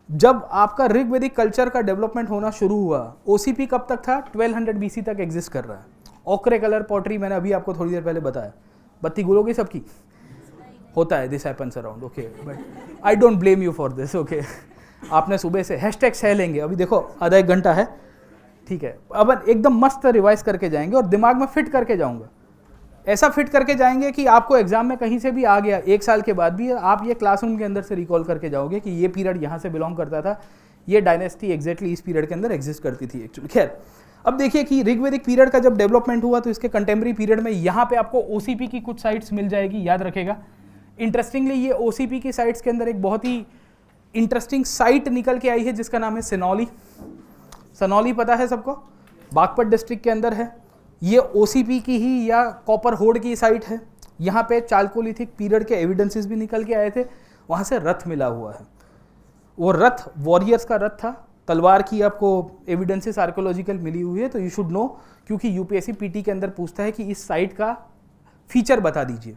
जब आपका ऋग्वेदिक कल्चर का डेवलपमेंट होना शुरू हुआ, OCP कब तक था? 1200 BC तक एग्जिस्ट कर रहा है। ओक्रे कलर पॉटरी मैंने अभी आपको थोड़ी देर पहले बताया। बत्ती गुलोगी सबकी? होता है, this happens around, okay, but I don't blame you for this, okay. आपने सुबह से हैशटैग सह लेंगे, अभी देखो आधा एक घंटा है, ठीक है। अब एकदम मस्त रिवाइज करके जाएंगे और दिमाग में फिट करके जाऊंगा। ऐसा फिट करके जाएंगे कि आपको एग्जाम में कहीं से भी आ गया, एक साल के बाद भी आप ये क्लासरूम के अंदर से रिकॉल करके जाओगे कि ये पीरियड यहाँ से बिलोंग करता था, ये डायनेस्टी एग्जैक्टली इस पीरियड के अंदर एग्जिस्ट करती थी एक्चुअली। खैर, अब देखिए कि ऋग्वेदिक पीरियड का जब डेवलपमेंट हुआ तो इसके कंटेम्प्रेरी पीरियड में यहाँ पे आपको OCP की कुछ साइट्स मिल जाएगी, याद रखेगा। इंटरेस्टिंगली ये OCP की साइट्स के अंदर एक बहुत ही इंटरेस्टिंग साइट निकल के आई है जिसका नाम है सिनौली। सनौली पता है सबको? बागपत डिस्ट्रिक्ट के अंदर है। ये OCP की ही या कॉपर होड़ की साइट है। यहाँ पे चालकोलिथिक पीरियड के एविडेंसेस भी निकल के आए थे। वहाँ से रथ मिला हुआ है, वो रथ वॉरियर्स का रथ था, तलवार की आपको एविडेंसेस आर्कोलॉजिकल मिली हुई है, तो यू शुड नो, क्योंकि UPSC PT के अंदर पूछता है कि इस साइट का फीचर बता दीजिए।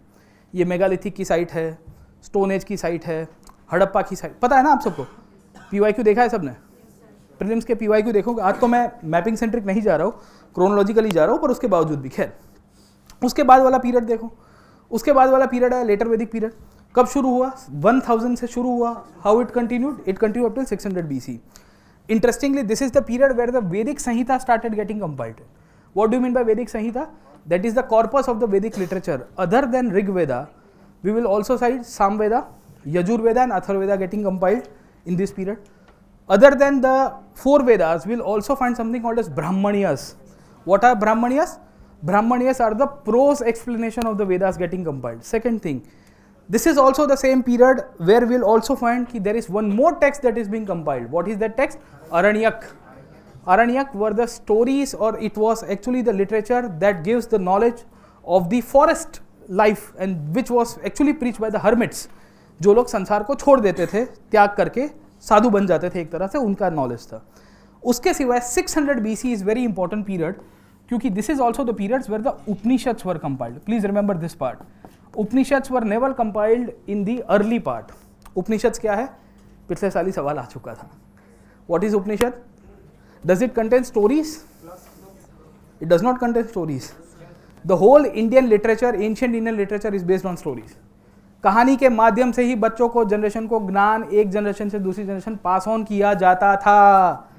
ये मेगालिथिक की साइट है, स्टोन एज की साइट है, हड़प्पा की साइट, पता है ना आप सबको? PYQ देखा है सबने? प्रीलिम्स के PYQ देखोगे। आज तो मैं मैपिंग सेंट्रिक नहीं जा रहा हूँ, क्रोनोलॉजिकली जा रहा हूँ, पर उसके बावजूद भी। खैर, उसके बाद वाला पीरियड देखो, उसके बाद वाला पीरियड है लेटर वैदिक पीरियड। कब शुरू हुआ? 1000 से शुरू हुआ। How it continued? It continued up till 600 BC। Interestingly, this is the period where the Vedic Samhita started getting compiled. What do you mean by Vedic Samhita? That is the corpus of the Vedic literature. Other than Rig Veda, we will also cite Samveda, Yajurveda and Atharvaveda getting compiled in this period. Other than the 4 Vedas, we will also find something called as Brahmaniyas. What are Brahmaniyas? Brahmaniyas are the prose explanation of the Vedas getting compiled. Second thing, this is also the same period where we will also find that there is one more text that is being compiled. What is that text? Aranyak. Aranyak were the stories, or it was actually the literature that gives the knowledge of the forest life and which was actually preached by the hermits. जो लोग संसार को छोड़ देते थे, त्याग करके साधु बन जाते थे एक तरह से, उनका नॉलेज था। उसके सिवाय 600 BC is very important period, क्योंकि this is also the periods where the Upanishads were compiled. Please remember this part. Upanishads were never compiled in the early part. Upanishads क्या है? पिछले साल ही सवाल आ चुका था। What is Upanishad? Does it contain stories? It does not contain stories. The whole Indian literature, ancient Indian literature is based on stories. कहानी के माध्यम से ही बच्चों को, जनरेशन को ज्ञान एक जनरेशन से दूसरी जनरेशन पास ऑन किया जाता था।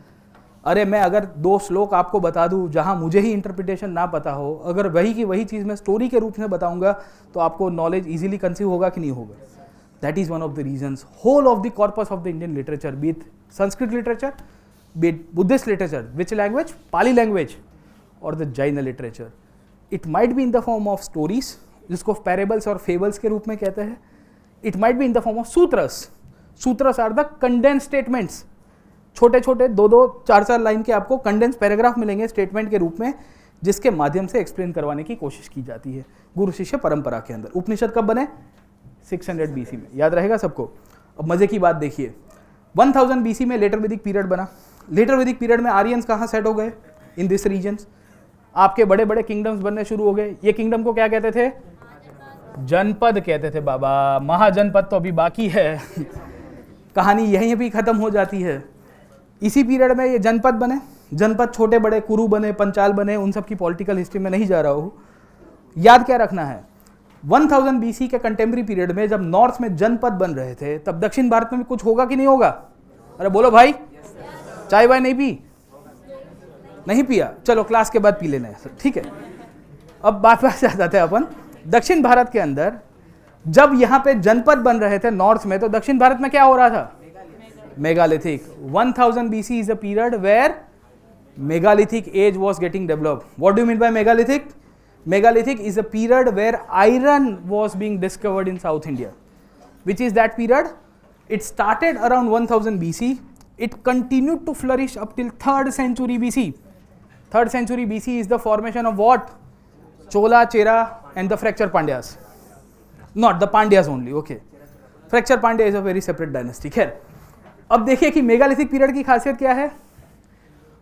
अरे मैं अगर 2 श्लोक आपको बता दूं जहां मुझे ही इंटरप्रिटेशन ना पता हो, अगर वही की वही चीज़ मैं स्टोरी के रूप में बताऊंगा तो आपको नॉलेज इजीली कंसीव होगा कि नहीं होगा? That is one of the reasons. Whole of the corpus of the Indian literature, be it Sanskrit literature, be it Buddhist literature, which language? Pali language, और the Jain literature, it might be in the form of stories, जिसको parables और fables के रूप में कहते हैं। It might be in the form of sutras. Sutras are the condense statements, छोटे छोटे 2-2 4-4 लाइन के आपको कंडेंस पैराग्राफ मिलेंगे स्टेटमेंट के रूप में, जिसके माध्यम से एक्सप्लेन करवाने की कोशिश की जाती है गुरु शिष्य परंपरा के अंदर। उपनिषद कब बने? 600 BC में, याद रहेगा सबको। अब मजे की बात देखिए, 1000 BC में लेटर वैदिक पीरियड बना। लेटर वैदिक पीरियड में आर्यंस कहाँ सेट हो गए? In this regions. आपके बड़े बड़े किंगडम्स बनने शुरू हो गए। ये किंगडम को क्या कहते थे? जनपद कहते थे बाबा, महाजनपद तो अभी बाकी है। कहानी यहीं भी खत्म हो जाती है। इसी पीरियड में ये जनपद बने। जनपद छोटे बड़े, कुरु बने, पंचाल बने, उन सब की पॉलिटिकल हिस्ट्री में नहीं जा रहा हूँ। याद क्या रखना है, 1000 BC के कंटेम्प्रेरी पीरियड में जब नॉर्थ में जनपद बन रहे थे, तब दक्षिण भारत में भी कुछ होगा कि नहीं होगा? अरे बोलो भाई, चाय वाय नहीं पी? नहीं पिया, चलो क्लास के बाद पी लेना है, ठीक है। अब बात आ जाते हैं अपन दक्षिण भारत के अंदर। जब यहाँ पे जनपद बन रहे थे नॉर्थ में, तो दक्षिण भारत में क्या हो रहा था? Megalithic. 1000 BC is a period where megalithic age was getting developed. What do you mean by megalithic? Megalithic is a period where iron was being discovered in South India. Which is that period? It started around 1000 BC. It continued to flourish up till 3rd century BC. 3rd century BC is the formation of what? Chola, Chera and the Fracture Pandyas. Not the Pandyas only, okay. Fracture Pandya is a very separate dynasty. खैर, अब देखिए कि megalithic period की खासियत क्या है।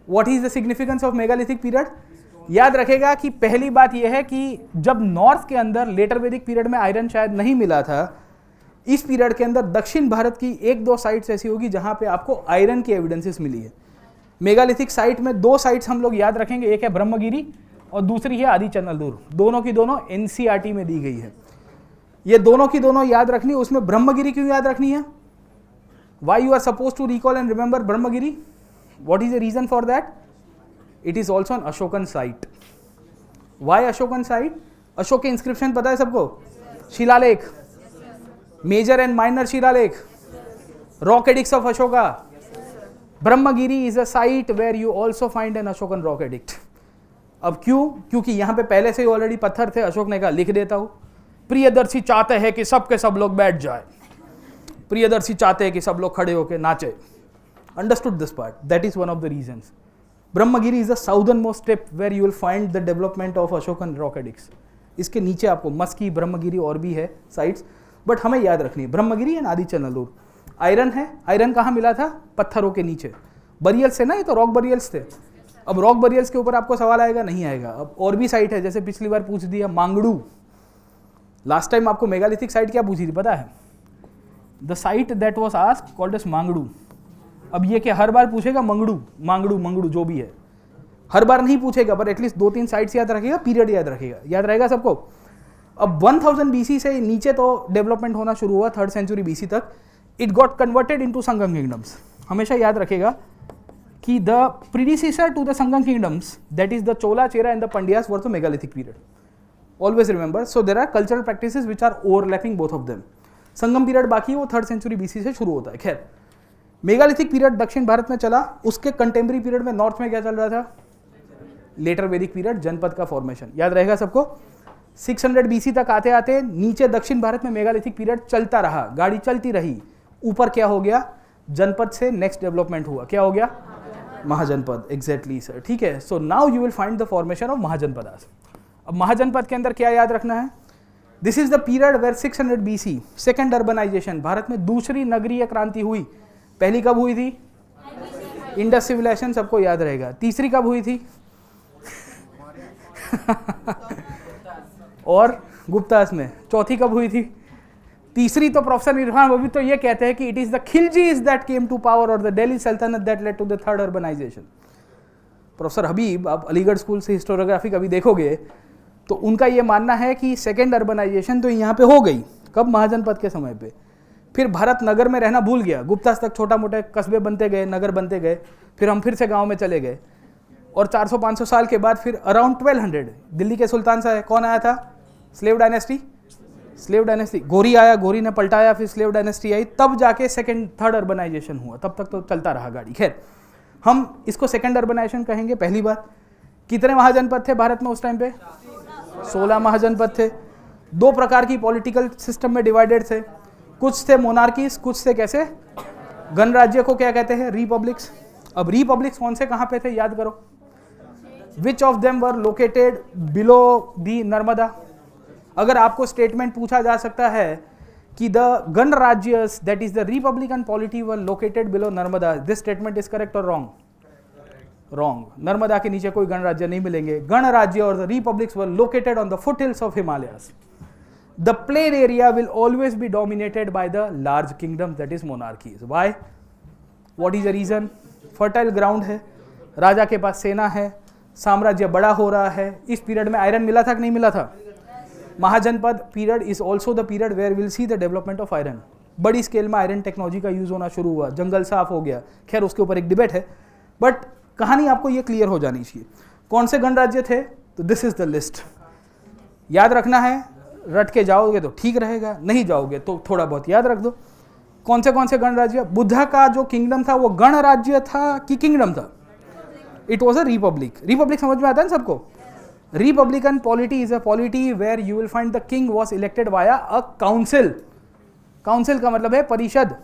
What is the significance of megalithic period? याद रखेगा कि पहली बात यह है कि जब नॉर्थ के अंदर लेटर वैदिक पीरियड में आयरन शायद नहीं मिला था, इस पीरियड के अंदर दक्षिण भारत की 1-2 साइट्स ऐसी होगी जहां पे आपको आयरन की एविडेंसेस मिली है। मेगालिथिक साइट में 2 साइट्स हम लोग याद रखेंगे, एक है ब्रह्मगिरी और दूसरी है आदि चंदलदूर। दोनों की दोनों NCERT में दी गई है। ये दोनों की दोनों याद रखनी। उसमें ब्रह्मगिरी क्यों याद रखनी है? Why you are supposed to recall and remember Brahmagiri? What is the reason for that? It is also an Ashokan site. Why Ashokan site? Ashok के इंस्क्रिप्शन पता है सबको? शिलालेख, मेजर एंड माइनर शिलालेख, rock edicts of Ashoka. Brahmagiri is a site where you also find an Ashokan rock edict. अब क्यों? क्योंकि यहाँ पे पहले से ही ऑलरेडी पत्थर थे। अशोक ने कहा लिख देता हूँ, प्रियदर्शी चाहते हैं कि सब के सब लोग बैठ जाए, प्रियदर्शी चाहते हैं कि सब लोग खड़े होकर नाचे। Understood this part? That is one of the reasons. Brahmagiri is the southern most step where you will find the development of Ashokan rock edicts. इसके नीचे आपको मस्की, ब्रह्मगिरी और भी है साइट्स, बट हमें याद रखनी है ब्रह्मगिरी एंड आदि चंदलदूर। आयरन है। आयरन कहाँ मिला था? पत्थरों के नीचे, बरियल्स है ना, ये तो रॉक बरियल्स थे। अब रॉक बरियल्स के ऊपर आपको सवाल आएगा? नहीं आएगा। अब और भी साइट है, जैसे पिछली बार पूछ दिया मांगड़ू। लास्ट टाइम आपको मेगालिथिक साइट क्या पूछी थी पता है? The site that was asked called as Mangadu. अब ये क्या हर बार पूछेगा? मंगड़ू मांगड़ू मंगड़ू जो भी है, हर बार नहीं पूछेगा, पर एटलीस्ट 2-3 साइट्स याद रखेगा, पीरियड याद रखेगा। याद रहेगा सबको? अब 1000 BC से नीचे तो डेवलपमेंट होना शुरू हुआ 3rd century BC तक। It got converted into Sangam kingdoms. हमेशा याद रखेगा कि the predecessor to the Sangam kingdoms, that is the Chola, Chera and the Pandyas were the megalithic period. Always remember. So there are cultural practices which are overlapping both of them. Sangam period बाकी है, वो 3rd century BC से शुरू होता है। खैर, megalithic period दक्षिण भारत में चला। उसके कंटेम्प्रेरी पीरियड में नॉर्थ में क्या चल रहा था? लेटर वैदिक पीरियड, जनपद का फॉर्मेशन। याद रहेगा सबको? 600 BC तक आते आते नीचे दक्षिण भारत में मेगालिथिक पीरियड चलता रहा, गाड़ी चलती रही। ऊपर क्या हो गया? जनपद से नेक्स्ट डेवलपमेंट हुआ। क्या हो गया? महाजनपद। एग्जैक्टली सर, ठीक है। So now you will find the formation of Mahajanapadas. अब महाजनपद के अंदर क्या याद रखना है? This is the period where 600 BC second urbanization, Bharat में दूसरी नगरीय क्रांति हुई। पहली कब हुई थी? इंडस सिविलाइजेशन, सबको याद रहेगा। तीसरी कब हुई थी? और गुप्तास में। चौथी कब हुई थी? तीसरी तो प्रोफेसर इरफान वो भी तो ये कहते हैं कि it is the Khiljis that came to power और द दिल्ली सल्तनत that led to the 3rd urbanisation. Professor Habib, आप अलीगढ़ स्कूल से हिस्टोरियोग्राफी कभी देखोगे तो उनका ये मानना है कि सेकेंड अर्बनाइजेशन तो यहाँ पे हो गई। कब? महाजनपद के समय पे। फिर भारत नगर में रहना भूल गया। गुप्तास तक छोटा मोटे कस्बे बनते गए, नगर बनते गए, फिर हम फिर से गाँव में चले गए। और 400-500 साल के बाद फिर अराउंड 1200 दिल्ली के सुल्तान साहब कौन आया था? Slave dynasty. स्लेव डायनेस्टी, गोरी आया, गोरी ने पलटाया, फिर स्लेव डायनेस्टी आई, तब जाके 3rd अर्बनाइजेशन हुआ। तब तक तो चलता रहा गाड़ी। खैर, हम इसको सेकेंड अर्बनाइजेशन कहेंगे। पहली बात, कितने महाजनपद थे भारत में उस टाइम पे? 16 महाजनपद थे। 2 प्रकार की पॉलिटिकल सिस्टम में डिवाइडेड थे। कुछ थे मोनार्कीज, कुछ थे कैसे? गणराज्य को क्या कहते हैं? रिपब्लिक्स। अब रिपब्लिक्स कौन से कहाँ पे थे याद करो, which of them were located below the Narmada. अगर आपको स्टेटमेंट पूछा जा सकता है कि the ganarajyas that is the republican polity were located below Narmada, this statement is correct और रॉन्ग? रॉन्ग। नर्मदा के नीचे कोई गणराज्य नहीं मिलेंगे। गणराज्य और the republics were located on the foothills of Himalayas. The plain area will always be dominated by the large kingdoms, that is monarchies. Why? What is the reason? Fertile ground है, राजा के पास सेना है, साम्राज्य बड़ा हो रहा है। इस पीरियड में आयरन मिला था कि नहीं मिला था? Mahajanapada period is also the period where will see the development of iron. बड़ी स्केल में आयरन टेक्नोलॉजी का यूज होना शुरू हुआ, जंगल साफ हो गया। खैर उसके ऊपर एक डिबेट है, बट कहानी आपको ये क्लियर हो जानी चाहिए। कौन से गणराज्य थे? तो दिस इज द लिस्ट, याद रखना है। रट के जाओगे तो ठीक रहेगा, नहीं जाओगे तो थोड़ा बहुत याद रख दो। कौन से गणराज्य? बुद्धा का जो किंगडम था वो गणराज्य था कि किंगडम था? It was a republic. Republic समझ में आता है ना सबको? Republican polity is a polity where you will find the king was elected via a council. Council का मतलब है परिषद।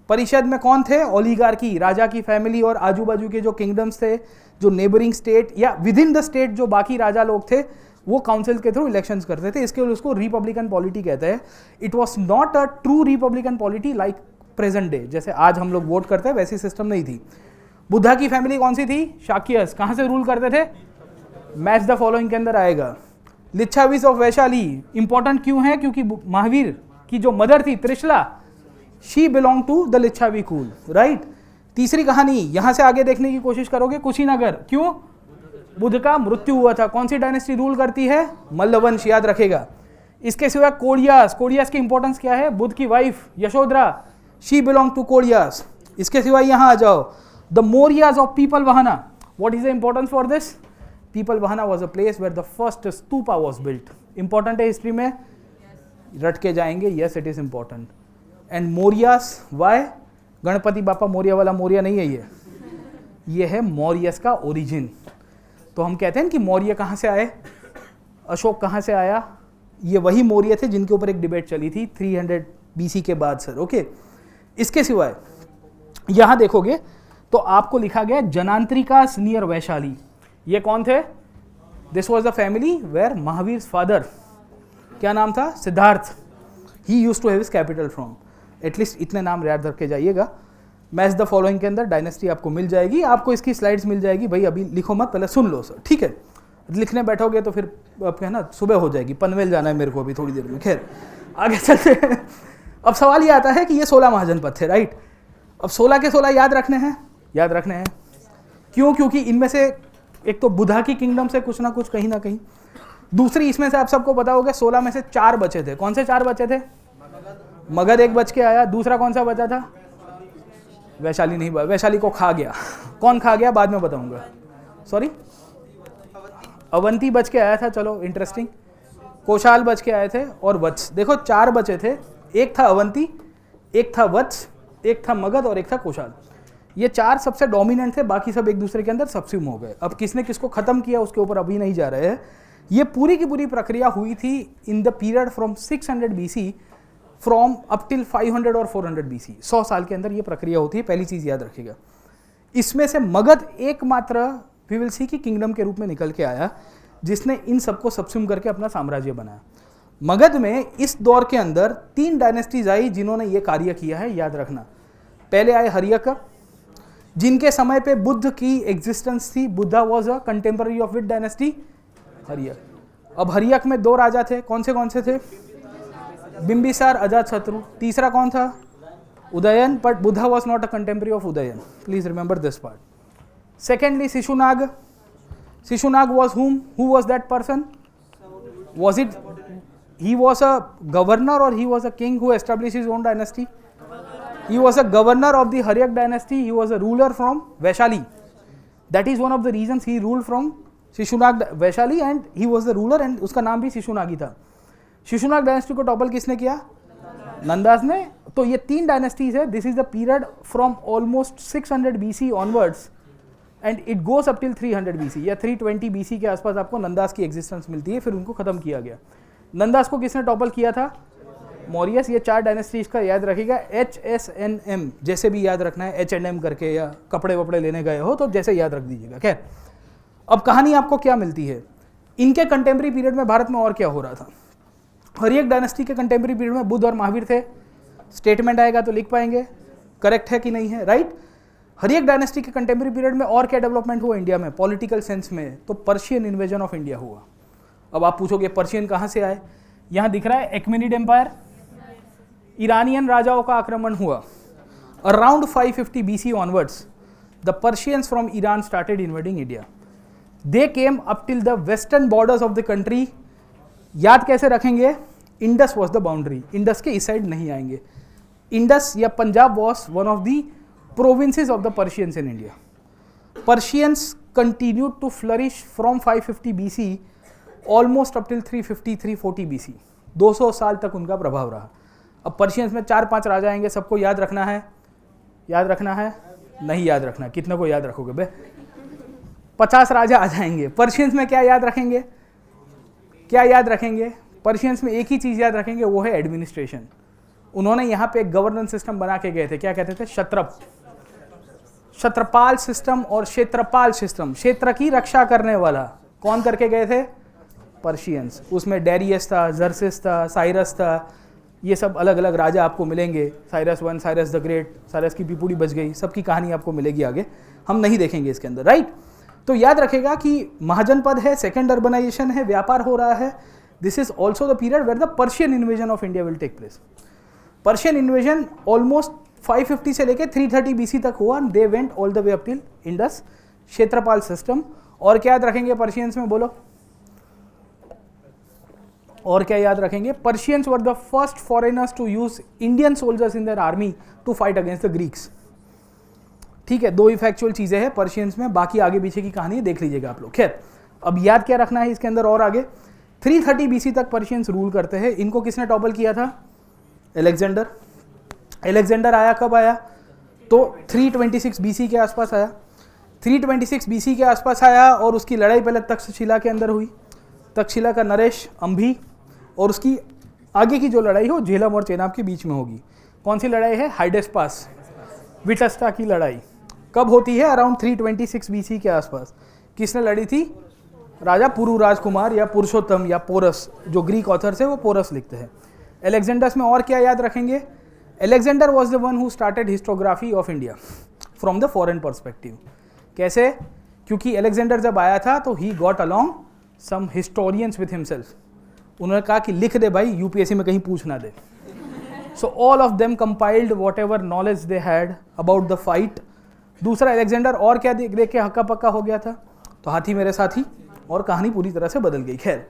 परिषद में कौन थे? ओलिगार्की, राजा की फैमिली और आजू बाजू के जो किंगडम्स थे, जो नेबरिंग स्टेट या विद इन द स्टेट जो बाकी राजा लोग थे, वो काउंसिल के थ्रू इलेक्शंस करते थे। इसके लिए उसको रिपब्लिकन पॉलिटी कहते हैं। It was not a true Republican polity like present day, जैसे आज हम लोग वोट करते हैं वैसी सिस्टम नहीं थी। बुद्धा की फैमिली कौन सी थी? शाक्यस। कहाँ से रूल करते थे? मैच द फॉलोइंग के अंदर आएगा। लिच्छावीस ऑफ वैशाली इंपॉर्टेंट क्यों है? क्योंकि महावीर की जो मदर थी Trishala, she belong to the Lichchhavi kul, right. तीसरी कहानी यहां से आगे देखने की कोशिश करोगे, कुशीनगर। क्यों? बुद्ध का मृत्यु हुआ था। कौन सी डायनेस्टी रूल करती है? मल्लवंश, याद रखेगा। इसके सिवा कोडियास। कोडियास की इंपॉर्टेंस क्या है? बुद्ध की wife Yashodhara, she belong to Koliyas. इसके सिवा यहां आ जाओ, the Mauryas of Pipalivahana. What is the importance for this? Pipalivahana was a place where the first stupa was built. Important है हिस्ट्री में, रट के जाएंगे। Yes, it is important. And Mauryas, why? Ganpati Bappa Maurya वाला मौर्य नहीं है ये है मौर्यस का ओरिजिन। तो हम कहते हैं कि मौर्य कहाँ से आए, अशोक कहाँ से आया? ये वही मौर्य थे जिनके ऊपर एक डिबेट चली थी 300 BC के बाद, सर। ओके। इसके सिवाय यहाँ देखोगे तो आपको लिखा गया जनांत्रिकास नियर वैशाली। ये कौन थे? This was the family where Mahavira father, क्या नाम था? Siddhartha. He use to have his capital from. At least इतने नाम याद रख के जाइएगा। मैच द फॉलोइंग के अंदर डायनेस्टी आपको मिल जाएगी। आपको इसकी स्लाइड्स मिल जाएगी। भाई अभी लिखो मत, पहले सुन लो सर, ठीक है? लिखने बैठोगे तो फिर आप है ना सुबह हो जाएगी। पनवेल जाना है मेरे को अभी थोड़ी देर में। खैर आगे चलते हैं। अब सवाल ये आता है कि ये 16 महाजनपद थे, राइट। अब 16 के 16 याद रखने हैं, याद रखने हैं। क्यों? क्योंकि इनमें से एक तो बुद्धा की किंगडम से कुछ ना कुछ कहीं ना कहीं, दूसरी इसमें से आप सबको पता होगा 16 में से 4 बचे थे। कौन से 4 बचे थे? मगध एक बच के आया। दूसरा कौन सा बचा था? वैशाली नहीं, वैशाली को खा गया। कौन खा गया बाद में बताऊंगा, सॉरी। अवंती बच के आया था, चलो इंटरेस्टिंग। कोशाल बच के आए थे और वत्स। देखो 4 बचे थे, एक था अवंती, एक था वत्स, एक था मगध और एक था कोशाल। ये 4 सबसे डोमिनेंट थे, बाकी सब एक दूसरे के अंदर सबस्यूम हो गए। अब किसने किसको खत्म किया उसके ऊपर अभी नहीं जा रहे हैं। ये पूरी की पूरी प्रक्रिया हुई थी in the period from 600 BC from up till 500 और 400 BC। 100 साल के अंदर ये प्रक्रिया होती है। पहली चीज याद रखिएगा। इसमें से मगध एकमात्र वी विल सी की किंगडम के रूप में निकल के आया जिसने इन सबको सबस्यूम करके अपना साम्राज्य बनाया। मगध में इस दौर के अंदर 3 डायनेस्टीज आई जिन्होंने ये कार्य किया है, याद रखना। पहले आए हर्यक, जिनके समय पे बुद्ध की एग्जिस्टेंस थी। Buddha was a contemporary of which dynasty? Haryanka. अब हर्यक में 2 राजा थे। कौन से थे? बिंबिसार, अजातशत्रु। तीसरा कौन था? Udayan, but Buddha was not a contemporary of Udayan. Please remember this part. Secondly Shishunaga. Shishunaga was whom? Who was that person? Was it he was a governor or he was a king who established his own dynasty? He was a governor of the Haryak dynasty. He was a ruler from Vaishali. That is one of the reasons he ruled from Shishunaga Vaishali and he was the ruler and उसका नाम भी शिशुनागी था। Shishunaga dynasty को topple किसने किया? नंदास ने। तो ये 3 डायनेस्टीज है। This is the period from almost 600 BC onwards and it goes up till 300 BC या 320 BC के आसपास आपको नंदास की एग्जिस्टेंस मिलती है। फिर उनको खत्म किया गया। नंदास को किसने टॉपल किया था? मौर्यस, ये 4 डायनेस्टीज का याद रखिएगा। HSNM जैसे भी याद रखना है, H&M करके, या कपड़े वपड़े लेने गए हो तो जैसे याद रख दीजिएगा। खैर, अब कहानी आपको क्या मिलती है, इनके कंटेम्प्रेरी पीरियड में भारत में और क्या हो रहा था। हर एक डायनेस्टी के कंटेम्प्रेरी पीरियड में बुद्ध और महावीर थे। स्टेटमेंट आएगा तो लिख पाएंगे, करेक्ट है कि नहीं है, राइट। हर एक डायनेस्टी के कंटेम्प्रेरी पीरियड में और क्या डेवलपमेंट हुआ इंडिया में पॉलिटिकल सेंस में, तो पर्शियन इन्वेजन ऑफ इंडिया हुआ। अब आप पूछोगे पर्शियन कहाँ से आए, यहाँ दिख रहा है एक्मेनिड एम्पायर, ईरानियन राजाओं का आक्रमण हुआ। Around 550 BC onwards the Persians from Iran started invading India. They came up till the western borders of the country. याद कैसे रखेंगे, Indus was the boundary, Indus के इस साइड नहीं आएंगे। इंडस या Punjab was one of the provinces of the Persians in India. Persians continued to flourish from 550 BC almost up till 350-340 BC। 200 साल तक उनका प्रभाव रहा। अब पर्शियंस में 4-5 राजा आएंगे, सबको याद रखना है, याद रखना है, नहीं याद रखना, कितने को याद रखोगे बे, 50 राजा आ जाएंगे। पर्शियंस में क्या याद रखेंगे, क्या याद रखेंगे, पर्शियंस में एक ही चीज़ याद रखेंगे, वो है एडमिनिस्ट्रेशन। उन्होंने यहाँ पे एक गवर्नेंस सिस्टम बना के गए थे, क्या कहते थे, क्षत्रपाल सिस्टम और क्षेत्रपाल सिस्टम। क्षेत्र की रक्षा करने वाला कौन करके गए थे, पर्शियंस। उसमें डेरियस था, जर्सिस था, साइरस था, ये सब अलग अलग राजा आपको मिलेंगे। Cyrus 1, Cyrus the great, Cyrus की पिपूड़ी बच गई, सबकी कहानी आपको मिलेगी आगे, हम नहीं देखेंगे इसके अंदर, राइट। तो याद रखेगा कि महाजनपद है, सेकेंड अर्बनाइजेशन है, व्यापार हो रहा है। This is also the period where the Persian invasion of India will take place. Persian invasion almost 550 से लेके 330 BC तक हुआ। They went all the way up till Indus, क्षेत्रपाल सिस्टम। और क्या याद रखेंगे पर्शियंस में, बोलो, और क्या याद रखेंगे, Persians were the first foreigners to use Indian soldiers in their army to fight against the Greeks. ठीक है, 2 इफेक्चुअल चीजें हैं पर्शियंस में, बाकी आगे पीछे की कहानी देख लीजिएगा आप लोग। खैर, अब याद क्या रखना है इसके अंदर और आगे, 330 BC तक पर्शियंस रूल करते हैं। इनको किसने टॉपल किया था, एलेक्जेंडर। एलेक्जेंडर आया कब आया, तो 326 BC के आसपास आया। 326 BC के आसपास आया और उसकी लड़ाई पहले तक्षशिला के अंदर हुई। तक्षशिला का नरेश, अंभी, और उसकी आगे की जो लड़ाई हो झेलम और चेनाब के बीच में होगी। कौन सी लड़ाई है, हाइडेस्पास, विटस्टा की लड़ाई। कब होती है, अराउंड 326 BC के आसपास। किसने लड़ी थी, राजा पुरु राजकुमार या पुरुषोत्तम या पोरस, जो ग्रीक ऑथर्स है वो पोरस लिखते हैं। एलेक्जेंडर्स में और क्या याद रखेंगे, Alexander was the one who started historiography of India from the foreign perspective. कैसे, क्योंकि एलेक्जेंडर जब आया था तो he got along some historians with himself. उन्होंने कहा कि लिख दे भाई, यूपीएससी में कहीं पूछ ना दे। So all of them compiled whatever knowledge they had about the fight. दूसरा, एलेक्जेंडर और क्या देख के हक्का पक्का हो गया था, तो हाथी मेरे साथी, और कहानी पूरी तरह से बदल गई। खैर,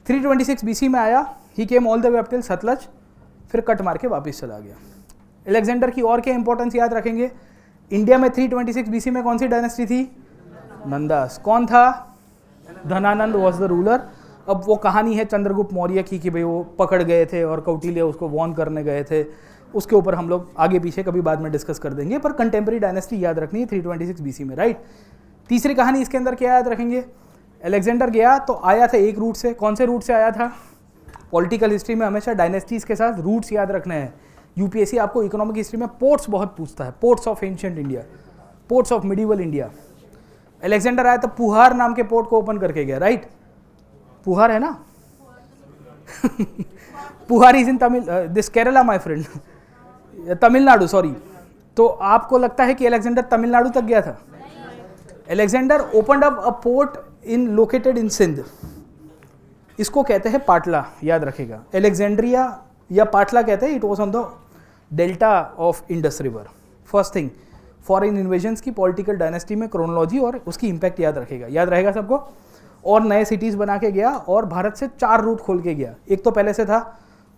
326 BC में आया, he came all the way up till Sutlej, फिर कट मार के वापस चला गया। एलेक्जेंडर की और क्या इंपॉर्टेंस याद रखेंगे, इंडिया में 326 BC में कौन सी डायनेस्टी थी, नंदास। कौन था, धनानंद वॉज द रूलर। अब वो कहानी है चंद्रगुप्त मौर्य की कि भाई वो पकड़ गए थे और कौटिल्य उसको वॉर्न करने गए थे, उसके ऊपर हम लोग आगे पीछे कभी बाद में डिस्कस कर देंगे, पर कंटेम्प्रेरी डायनेस्टी याद रखनी है 326 BC में, राइट। तीसरी कहानी इसके अंदर क्या याद रखेंगे, एलेक्जेंडर गया तो आया था एक रूट से। कौन से रूट से आया था, पॉलिटिकल हिस्ट्री में हमेशा डायनेस्टीज के साथ रूट्स याद रखने हैं। यूपीएससी आपको इकोनॉमिक हिस्ट्री में पोर्ट्स बहुत पूछता है, ports of ancient India, ports of medieval India. Alexander आया तो पुहार नाम के पोर्ट को ओपन करके गया, राइट। पुहार है ना Puhar is in Tamil, this Kerala my friend, Tamil Nadu, sorry. तो आपको लगता है कि एलेक्जेंडर तमिलनाडु तक गया था? Alexander opened up a port in located in Sindh, इसको कहते हैं पाटला, याद रखेगा। एलेक्जेंड्रिया या पाटला कहते हैं, it was on the delta of Indus river. First thing, foreign invasions की पॉलिटिकल डायनेस्टी में क्रोनोलॉजी और उसकी इंपैक्ट याद रखेगा, याद रहेगा सबको। और नए सिटीज बना के गया और भारत से 4 रूट खोल के गया। एक तो पहले से था,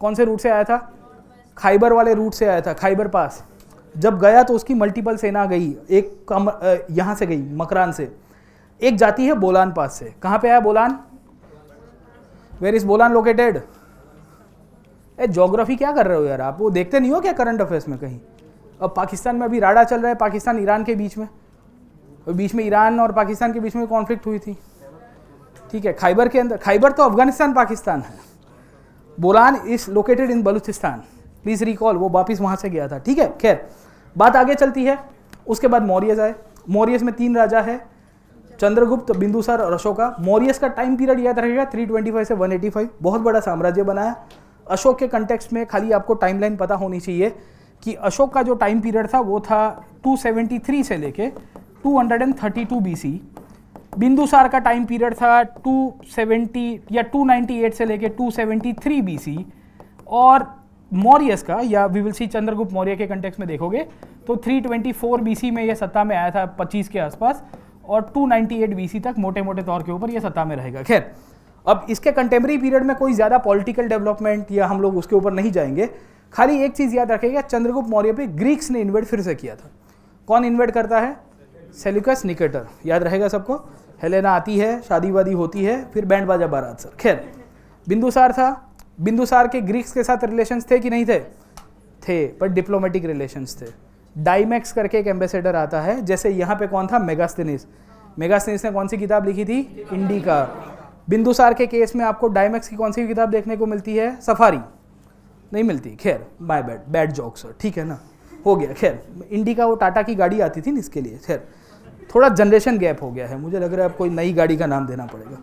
कौन से रूट से आया था, खाइबर वाले रूट से आया था, खाइबर पास। जब गया तो उसकी मल्टीपल सेना गई, एक यहाँ से गई मकरान से, एक जाती है बोलान पास से। कहाँ पे आया Bolan, where is Bolan located? ए ज्योग्राफी क्या कर रहे हो यार आप, वो देखते नहीं हो क्या करंट अफेयर्स में कहीं? अब पाकिस्तान में अभी राडा चल रहा है, पाकिस्तान ईरान के बीच में ईरान और पाकिस्तान के बीच में कॉन्फ्लिक्ट हुई थी, ठीक है। खाइबर के अंदर, खाइबर तो अफगानिस्तान पाकिस्तान है, Bolan is located in Balochistan, please recall, वो वापिस वहां से गया था, ठीक है। खैर बात आगे चलती है। उसके बाद मौर्यज आए। मौर्यज में 3 राजा है, चंद्रगुप्त, बिंदुसार और अशोका। मौर्यज का टाइम पीरियड याद रखेगा 325 से 185, बहुत बड़ा साम्राज्य बनाया। अशोक के कंटेक्स्ट में खाली आपको टाइमलाइन पता होनी चाहिए कि अशोक का जो टाइम पीरियड था वो था 273 से लेके 232 बीसी। बिंदुसार का टाइम पीरियड था 270 या 298 से लेके 273 बीसी। और मौर्यस का, या we will see Chandragupta Maurya के कंटेक्स्ट में देखोगे तो 324 बीसी में ये सत्ता में आया था 25 के आसपास, और 298 बीसी तक मोटे मोटे तौर के ऊपर ये सत्ता में रहेगा। खैर अब इसके कंटेम्प्रेरी पीरियड में कोई ज़्यादा पॉलिटिकल डेवलपमेंट या हम लोग उसके ऊपर नहीं जाएंगे। खाली एक चीज़ याद रखेगा, चंद्रगुप्त मौर्य पे ग्रीक्स ने इन्वेड फिर से किया था। कौन इन्वेड करता है? सेल्यूकस निकेटर, याद रहेगा सबको। हेलेना आती है, शादी वादी होती है, फिर बैंड बाजा बारात सर। खैर बिंदुसार था। बिंदुसार के ग्रीक्स के साथ रिलेशंस थे कि नहीं थे? थे, पर डिप्लोमेटिक रिलेशंस थे। डाइमैक्स करके एक एम्बेसडर आता है, जैसे यहाँ पे कौन था? मेगास्थनीस। मेगास्थनीस ने कौन सी किताब लिखी थी? इंडिका। बिंदुसार के केस में आपको डाइमैक्स की कौन सी किताब देखने को मिलती है? सफारी। नहीं मिलती। खैर my bad, bad joke sir, ठीक है ना, हो गया। खैर इंडिका वो टाटा की गाड़ी आती थी ना इसके लिए। खैर थोड़ा जनरेशन गैप हो गया है, मुझे लग रहा है अब कोई नई गाड़ी का नाम देना पड़ेगा।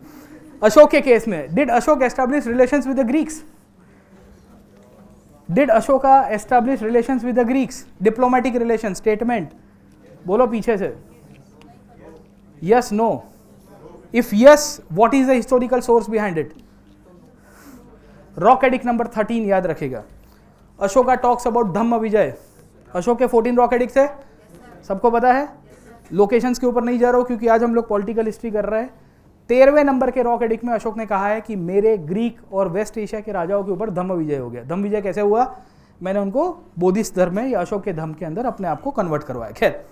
अशोक के केस में, did Ashok establish relations with the Greeks? Did Ashoka establish relations with the Greeks? Diplomatic relation, statement बोलो पीछे से, yes no? If yes, what is the historical source behind it? Rock edict number 13 याद रखेगा। Ashoka talks about Dhamma Vijay. अशोक के 14 rock edict थे, सबको पता है। लोकेशंस के ऊपर नहीं जा रहा हूं क्योंकि आज हम लोग पॉलिटिकल हिस्ट्री कर रहे हैं। 13वें नंबर के रॉक एडिक्ट में अशोक ने कहा है कि मेरे ग्रीक और वेस्ट एशिया के राजाओं के ऊपर धम्म विजय हो गया। धम्म विजय कैसे हुआ? मैंने उनको बौद्धिस्ट धर्म में या अशोक के धर्म के अंदर अपने आप को कन्वर्ट करवाया। खैर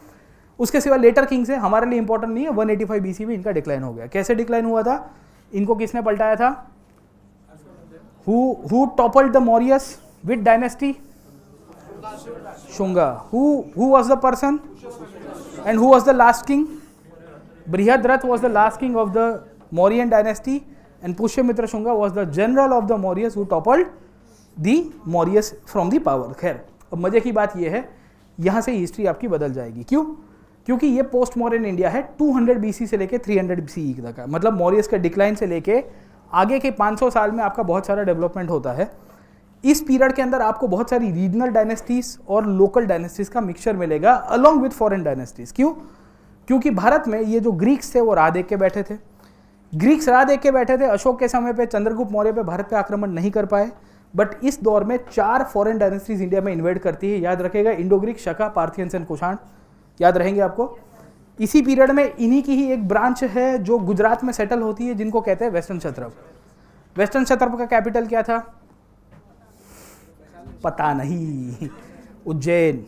उसके सिवा लेटर किंग्स है, हमारे लिए इंपॉर्टेंट नहीं है। 185 बीसी में इनका डिक्लाइन हो गया। कैसे डिक्लाइन हुआ था? इनको किसने पलटाया था? Who toppled the Mauryas? Which dynasty? Shunga. Who was the person? And who was the last king? Brihadratha was the last king of the Mauryan dynasty, and Pushyamitra Shunga was the general of the Mauryas who toppled the Mauryas from the power. खैर अब मजे की बात यह है, यहाँ से history आपकी बदल जाएगी। क्यों? क्योंकि ये पोस्ट मॉडर्न इंडिया है 200 बीसी से लेके 300 बीसी तक का, मतलब मौर्यस का डिक्लाइन से लेके आगे के 500 साल में आपका बहुत सारा डेवलपमेंट होता है। इस पीरियड के अंदर आपको बहुत सारी रीजनल डायनेस्टीज और लोकल डायनेस्टीज का मिक्सचर मिलेगा अलोंग विद फॉरेन डायनेस्टीज। क्यों? क्योंकि भारत में ये जो ग्रीक्स थे वो राह देख के बैठे थे। ग्रीक्स राह देख के बैठे थे। अशोक के समय पे चंद्रगुप्त मौर्य पे भारत पे आक्रमण नहीं कर पाए, बट इस दौर में 4 फॉरेन डायनेस्टीज इंडिया में इन्वेड करती है। याद रखेगा, Indo Greek, Shaka, Parthians and Kushan, याद रहेंगे आपको। इसी पीरियड में इन्हीं की ही एक ब्रांच है जो गुजरात में सेटल होती है, जिनको कहते हैं वेस्टर्न क्षत्रप। वेस्टर्न क्षत्रप का कैपिटल क्या था? पता नहीं, उज्जैन।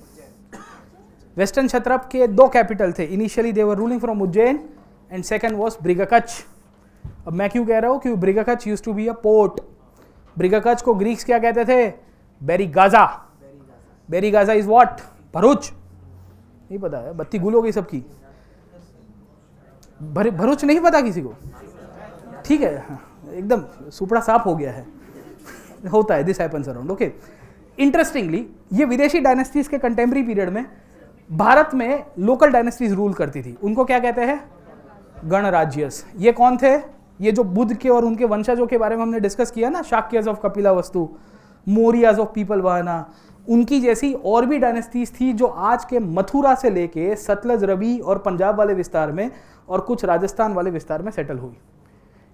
वेस्टर्न क्षत्रप के 2 कैपिटल थे। Initially they were ruling from Ujjain and second was Bhrigukachchha. अब मैं क्यों कह रहा हूं? क्योंकि Bhrigukachchha used to be a port. Bhrigukachchha को ग्रीक्स क्या कहते थे? Barygaza. Barygaza is what? Bharuch. नहीं पता है, बत्ती गुल हो गई सबकी। भरूच नहीं पता किसी को? ठीक है, एकदम सुपड़ा साफ हो गया है, होता है, this happens around. Okay, interestingly ये विदेशी डायनेस्टीज के कंटेम्प्रेरी पीरियड में भारत में लोकल डायनेस्टीज रूल करती थी। उनको क्या कहते हैं? गणराज्यस। ये कौन थे? ये जो बुद्ध के और उनके वंशजों के बारे में हमने डिस्कस किया ना, शाक्यस ऑफ कपिलावस्तु, मौर्यस ऑफ पीपलवाहना, उनकी जैसी और भी डायनेस्टीज थी जो आज के मथुरा से लेके सतलज, रवि और पंजाब वाले विस्तार में और कुछ राजस्थान वाले विस्तार में सेटल हुई।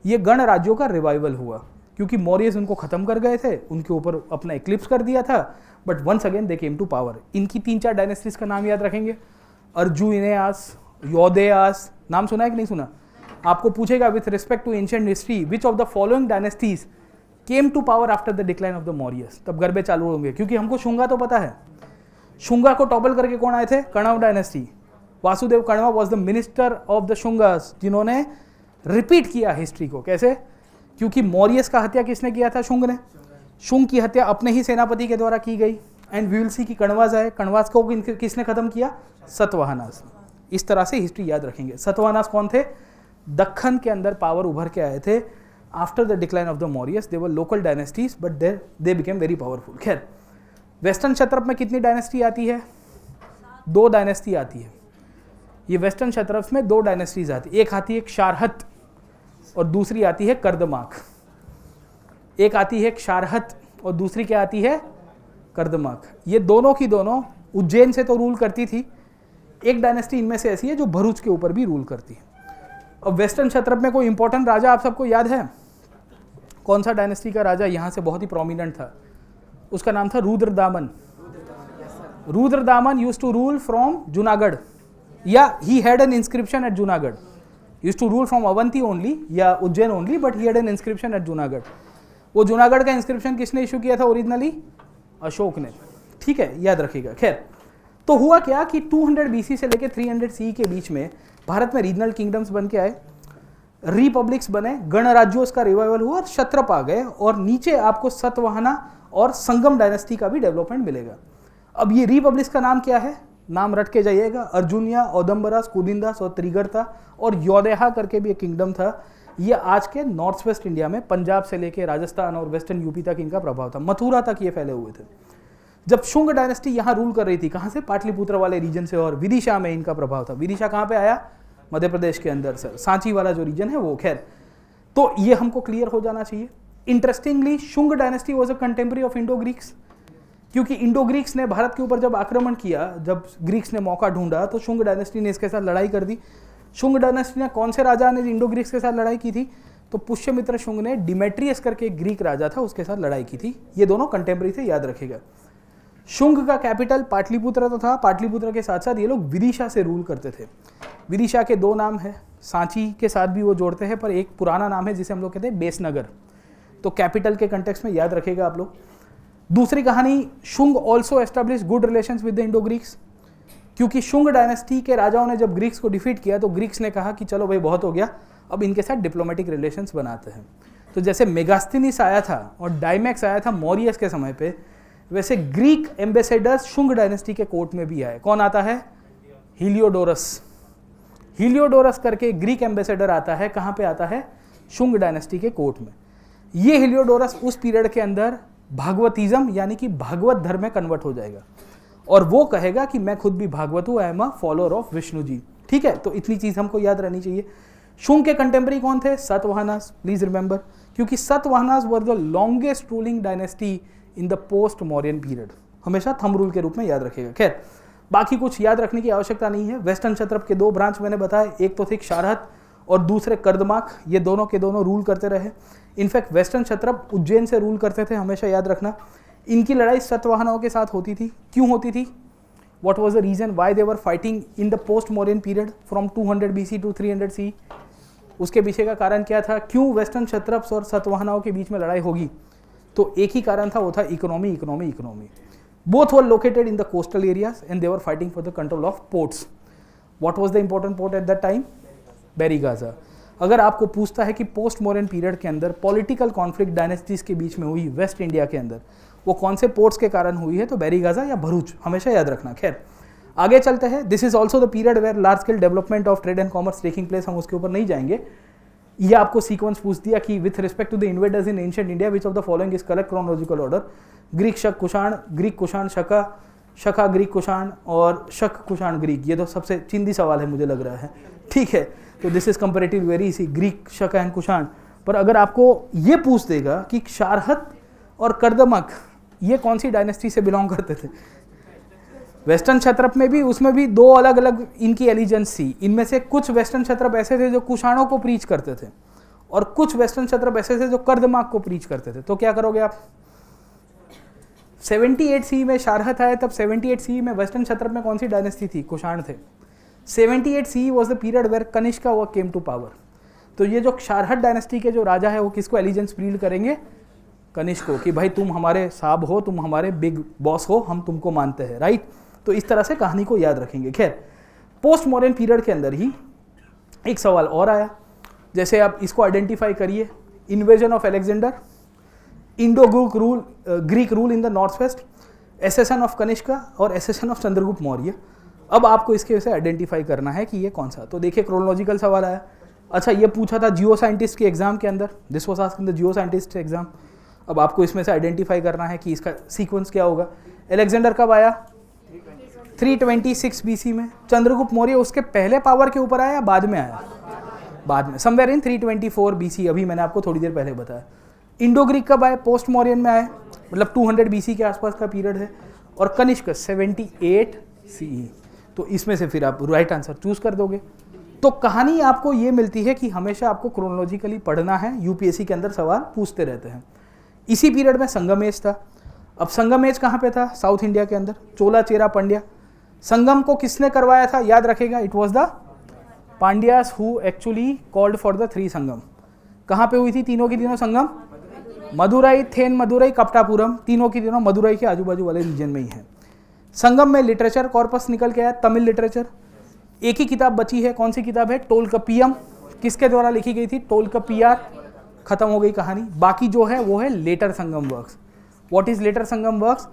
ये गण राज्यों का रिवाइवल हुआ क्योंकि मौर्यस उनको खत्म कर गए थे, उनके ऊपर अपना इक्लिप्स कर दिया था, but once again they came to power. इनकी 3-4 डायनेस्टीज का नाम याद रखेंगे। अर्जुइनियास, योदेयास, नाम सुना है कि नहीं सुना? आपको पूछेगा with respect to ancient history which of the following dynasties came to power after the decline of the Mauryas, तब गरबे चालू होंगे। क्योंकि हमको शुंगा तो पता है। शुंगा को टॉपल करके कौन आए थे? Kanva dynasty. Vasudeva Kanva was the minister of the Shungas, जिन्होंने रिपीट किया हिस्ट्री को। कैसे? क्योंकि मौर्यस का हत्या किसने किया था? शुंग ने। शुंग की हत्या अपने ही सेनापति के द्वारा की गई। एंड वी विल सी की कण्वास आए। कण्वास को किसने खत्म किया? सतवाहनास। इस तरह से हिस्ट्री याद रखेंगे। सतवाहनास कौन थे? दक्खन के अंदर पावर उभर के आए थे। After the decline of the Mauryas they were local dynasties but they became very powerful. खैर, वेस्टर्न क्षत्रप में कितनी डायनेस्टी आती है? 2 डायनेस्टी आती है। ये वेस्टर्न क्षत्रप में 2 डायनेस्टीज आती है। एक आती है क्षारहत और दूसरी आती है कर्दमाक। एक आती है क्षारहत और दूसरी क्या आती है? कर्दमाक। ये दोनों की दोनों उज्जैन से तो रूल करती थी। एक डायनेस्टी इनमें से ऐसी है जो भरूच के ऊपर भी रूल करती है। अब वेस्टर्न क्षत्रप में कोई इंपॉर्टेंट राजा आप सबको याद है? कौन सा डायनेस्टी का राजा यहाँ से बहुत ही प्रोमिनेंट था? उसका नाम था Rudradaman. Rudradaman used to rule from Junagadh, या he had an inscription at Junagadh. Used to rule from Avanti only या Ujjain only, but he had an inscription at Junagadh. वो जूनागढ़ का इंस्क्रिप्शन किसने इशू किया था ओरिजिनली? अशोक ने। ठीक है, याद रखिएगा। खैर, तो हुआ क्या कि 200 BC से लेकर 300 CE के बीच में भारत में रीजनल किंगडम्स बन के आए, रिपब्लिक्स बने, गणराज्यों का रिवाइवल हुआ और क्षत्रप आ गए, और नीचे आपको सतवाहना और संगम डायनेस्टी का भी डेवलपमेंट मिलेगा। अब ये रिपब्लिक्स का नाम क्या है? नाम रट के जाइएगा। अर्जुनिया, औदंबरास, कुदिंदास और त्रिगर्ता और योदेहा करके भी एक किंगडम था। ये आज के नॉर्थ वेस्ट इंडिया में पंजाब से लेके राजस्थान और वेस्टर्न यूपी तक इनका प्रभाव था। मथुरा तक ये फैले हुए थे। जब शुंग डायनेस्टी यहाँ रूल कर रही थी, कहाँ से? पाटलिपुत्र वाले रीजन से, और विदिशा में इनका प्रभाव था। विदिशा कहाँ पे आया? मध्य प्रदेश के अंदर सर, सांची वाला जो रीजन है वो। खैर, तो ये हमको क्लियर हो जाना चाहिए। Interestingly, Shunga dynasty was a contemporary of Indo Greeks, क्योंकि इंडो ग्रीक्स ने भारत के ऊपर जब आक्रमण किया, जब ग्रीक्स ने मौका ढूंढा, तो शुंग डायनेस्टी ने इसके साथ लड़ाई कर दी। शुंग डायनेस्टी ने कौन से राजा ने इंडो ग्रीक्स के साथ लड़ाई की थी? तो पुष्यमित्र शुंग ने डिमेट्रियस करके एक ग्रीक राजा था, उसके साथ लड़ाई की थी। ये दोनों कंटेम्पररी थे, याद रखिएगा। शुंग का कैपिटल पाटलिपुत्र तो था, पाटलिपुत्र के साथ साथ ये लोग विदिशा से रूल करते थे। विदिशा के 2 नाम है, सांची के साथ भी वो जोड़ते हैं, पर एक पुराना नाम है जिसे हम लोग कहते हैं बेसनगर। तो कैपिटल के कंटेक्स्ट में याद रखिएगा आप लोग। दूसरी कहानी, Shunga also establish good relations with the Indo Greeks, क्योंकि शुंग डायनेस्टी के राजाओं ने जब ग्रीक्स को डिफीट किया तो ग्रीक्स ने कहा कि चलो भाई बहुत हो गया, अब इनके साथ डिप्लोमेटिक रिलेशंस बनाते हैं। तो जैसे मेगास्थिनिस आया था और डायमैक्स आया था मौर्यस के समय पे, वैसे ग्रीक एम्बेसडर्स शुंग डायनेस्टी के कोर्ट में भी आए। कौन आता है? हीलियोडोरस। हीलियोडोरस करके ग्रीक एम्बेसडर आता है, कहाँ पे आता है? शुंग डायनेस्टी के कोर्ट में। ये हीलियोडोरस उस पीरियड के अंदर भागवतिज्म यानी कि भागवत धर्म में कन्वर्ट हो जाएगा, और वो कहेगा कि मैं खुद भी भागवत हूँ, I am a follower of Vishnu ji. ठीक है, तो इतनी चीज हमको याद रहनी चाहिए। शुंग के कंटेम्पररी कौन थे? सतवाहनास, प्लीज रिमेंबर, क्योंकि Satavahanas were the longest ruling dynasty in the post Mauryan period. हमेशा थंब रूल के रूप में याद रखिएगा। खैर, बाकी कुछ याद रखने की आवश्यकता नहीं है। वेस्टर्न क्षत्रप के 2 ब्रांच मैंने बताए, एक तो थे क्षारहत और दूसरे कर्दमाक। ये दोनों के दोनों रूल करते रहे। इनफैक्ट वेस्टर्न क्षत्रप उज्जैन से रूल करते थे, हमेशा याद रखना। इनकी लड़ाई सतवाहनाओं के साथ होती थी। क्यों होती थी? What was the reason why they were fighting in the post-Mauryan period from 200 BC to 300 CE? उसके पीछे का कारण क्या था? क्यों वेस्टर्न क्षत्रप्स और सतवाहनाओं के बीच में लड़ाई होगी? तो एक ही कारण था, वो था economy. Both were located in the coastal areas and they were fighting for the control of ports. What was the important port at that time? Barygaza. अगर आपको पूछता है कि पोस्ट मॉडर्न पीरियड के अंदर पॉलिटिकल कॉन्फ्लिक्ट डायनेस्टीज के बीच में हुई वेस्ट इंडिया के अंदर, वो कौन से पोर्ट्स के कारण हुई है? तो बेरीगाजा या भरूच, हमेशा याद रखना। खैर, आगे चलते हैं। This is also the period where large scale development of trade and commerce taking place. हम उसके ऊपर नहीं जाएंगे। ये आपको सीक्वेंस पूछ दिया कि with respect to the invaders in ancient India which of the following is correct chronological order? Greek Shaka Kushan, Greek Kushan Shaka, Shaka Greek Kushan और शक कुषाण ग्रीक। ये तो सबसे चिंदी सवाल है मुझे लग रहा है। ठीक है, तो this is comparative very easy, Greek Shaka and Kushan. पर अगर आपको ये पूछ देगा कि क्षारहत और कर्दमक ये कौन सी डायनेस्टी से बिलोंग करते थे, वेस्टर्न क्षत्रप में भी, उसमें भी 2 अलग अलग इनकी एलिजेंस थी। इनमें से कुछ वेस्टर्न क्षत्रप ऐसे थे जो कुषाणों को प्रीच करते थे और कुछ वेस्टर्न क्षत्रप ऐसे थे जो कर्दमाक को प्रीच करते थे। तो क्या करोगे आप? 78 CE में क्षारहत आए, तब 78 CE में वेस्टर्न क्षत्रप में कौन सी डायनेस्टी थी? कुषाण थे। 78 CE was the period where Kanishka वो केम टू पावर। तो ये जो क्षारहत डायनेस्टी के जो राजा है वो किसको एलिजेंस प्रील करेंगे? कनिष्क को, कि भाई तुम हमारे साहब हो, तुम हमारे बिग बॉस हो, हम तुमको मानते हैं, राइट? तो इस तरह से कहानी को याद रखेंगे। खैर, पोस्ट मॉडर्न पीरियड के अंदर ही एक सवाल और आया, जैसे आप इसको आइडेंटिफाई करिए। Invasion of Alexander, Indo Greek rule in the north west, accession of Kanishka और एसेसन ऑफ चंद्रगुप्त मौर्य। अब आपको इसके वजह से आइडेंटिफाई करना है कि ये कौन सा। तो देखिए, क्रोनोलॉजिकल सवाल आया। अच्छा, ये पूछा था जियो साइंटिस्ट के एग्जाम के अंदर, this was asked in the Jio scientist exam. अब आपको इसमें से आइडेंटिफाई करना है कि इसका सीक्वेंस क्या होगा। अलेक्जेंडर कब आया? 326 बीसी में। चंद्रगुप्त मौर्य उसके पहले पावर के ऊपर आया या बाद में आया? बाद में, समवेयर इन 324 बीसी, अभी मैंने आपको थोड़ी देर पहले बताया। इंडो ग्रीक कब आए? पोस्ट मौर्यन में आए, मतलब 200 बीसी के आसपास का पीरियड है। और कनिष्क 78 सीई। तो इसमें से फिर आप राइट आंसर चूज कर दोगे। तो कहानी आपको ये मिलती है कि हमेशा आपको क्रोनोलॉजिकली पढ़ना है, यूपीएससी के अंदर सवाल पूछते रहते हैं। इसी पीरियड में संगम एज था। अब संगम एज कहाँ पे था? साउथ इंडिया के अंदर, चोला चेरा पांड्या। संगम को किसने करवाया था? याद रखेगा, it was the Pandyas who actually called for the 3 संगम। कहाँ पे हुई थी तीनों की तीनों संगम? मदुराई, थेन मदुराई, कपटापुरम, तीनों की तीनों मदुराई के आजू बाजू वाले रीजन में ही है। संगम में लिटरेचर कॉर्पस निकल के आया, तमिल लिटरेचर। एक ही किताब बची है, कौन सी किताब है? टोलकपियम। किसके द्वारा लिखी गई थी? टोलकपियार। खत्म हो गई कहानी। बाकी जो है वो है later Sangam works. What is later Sangam works?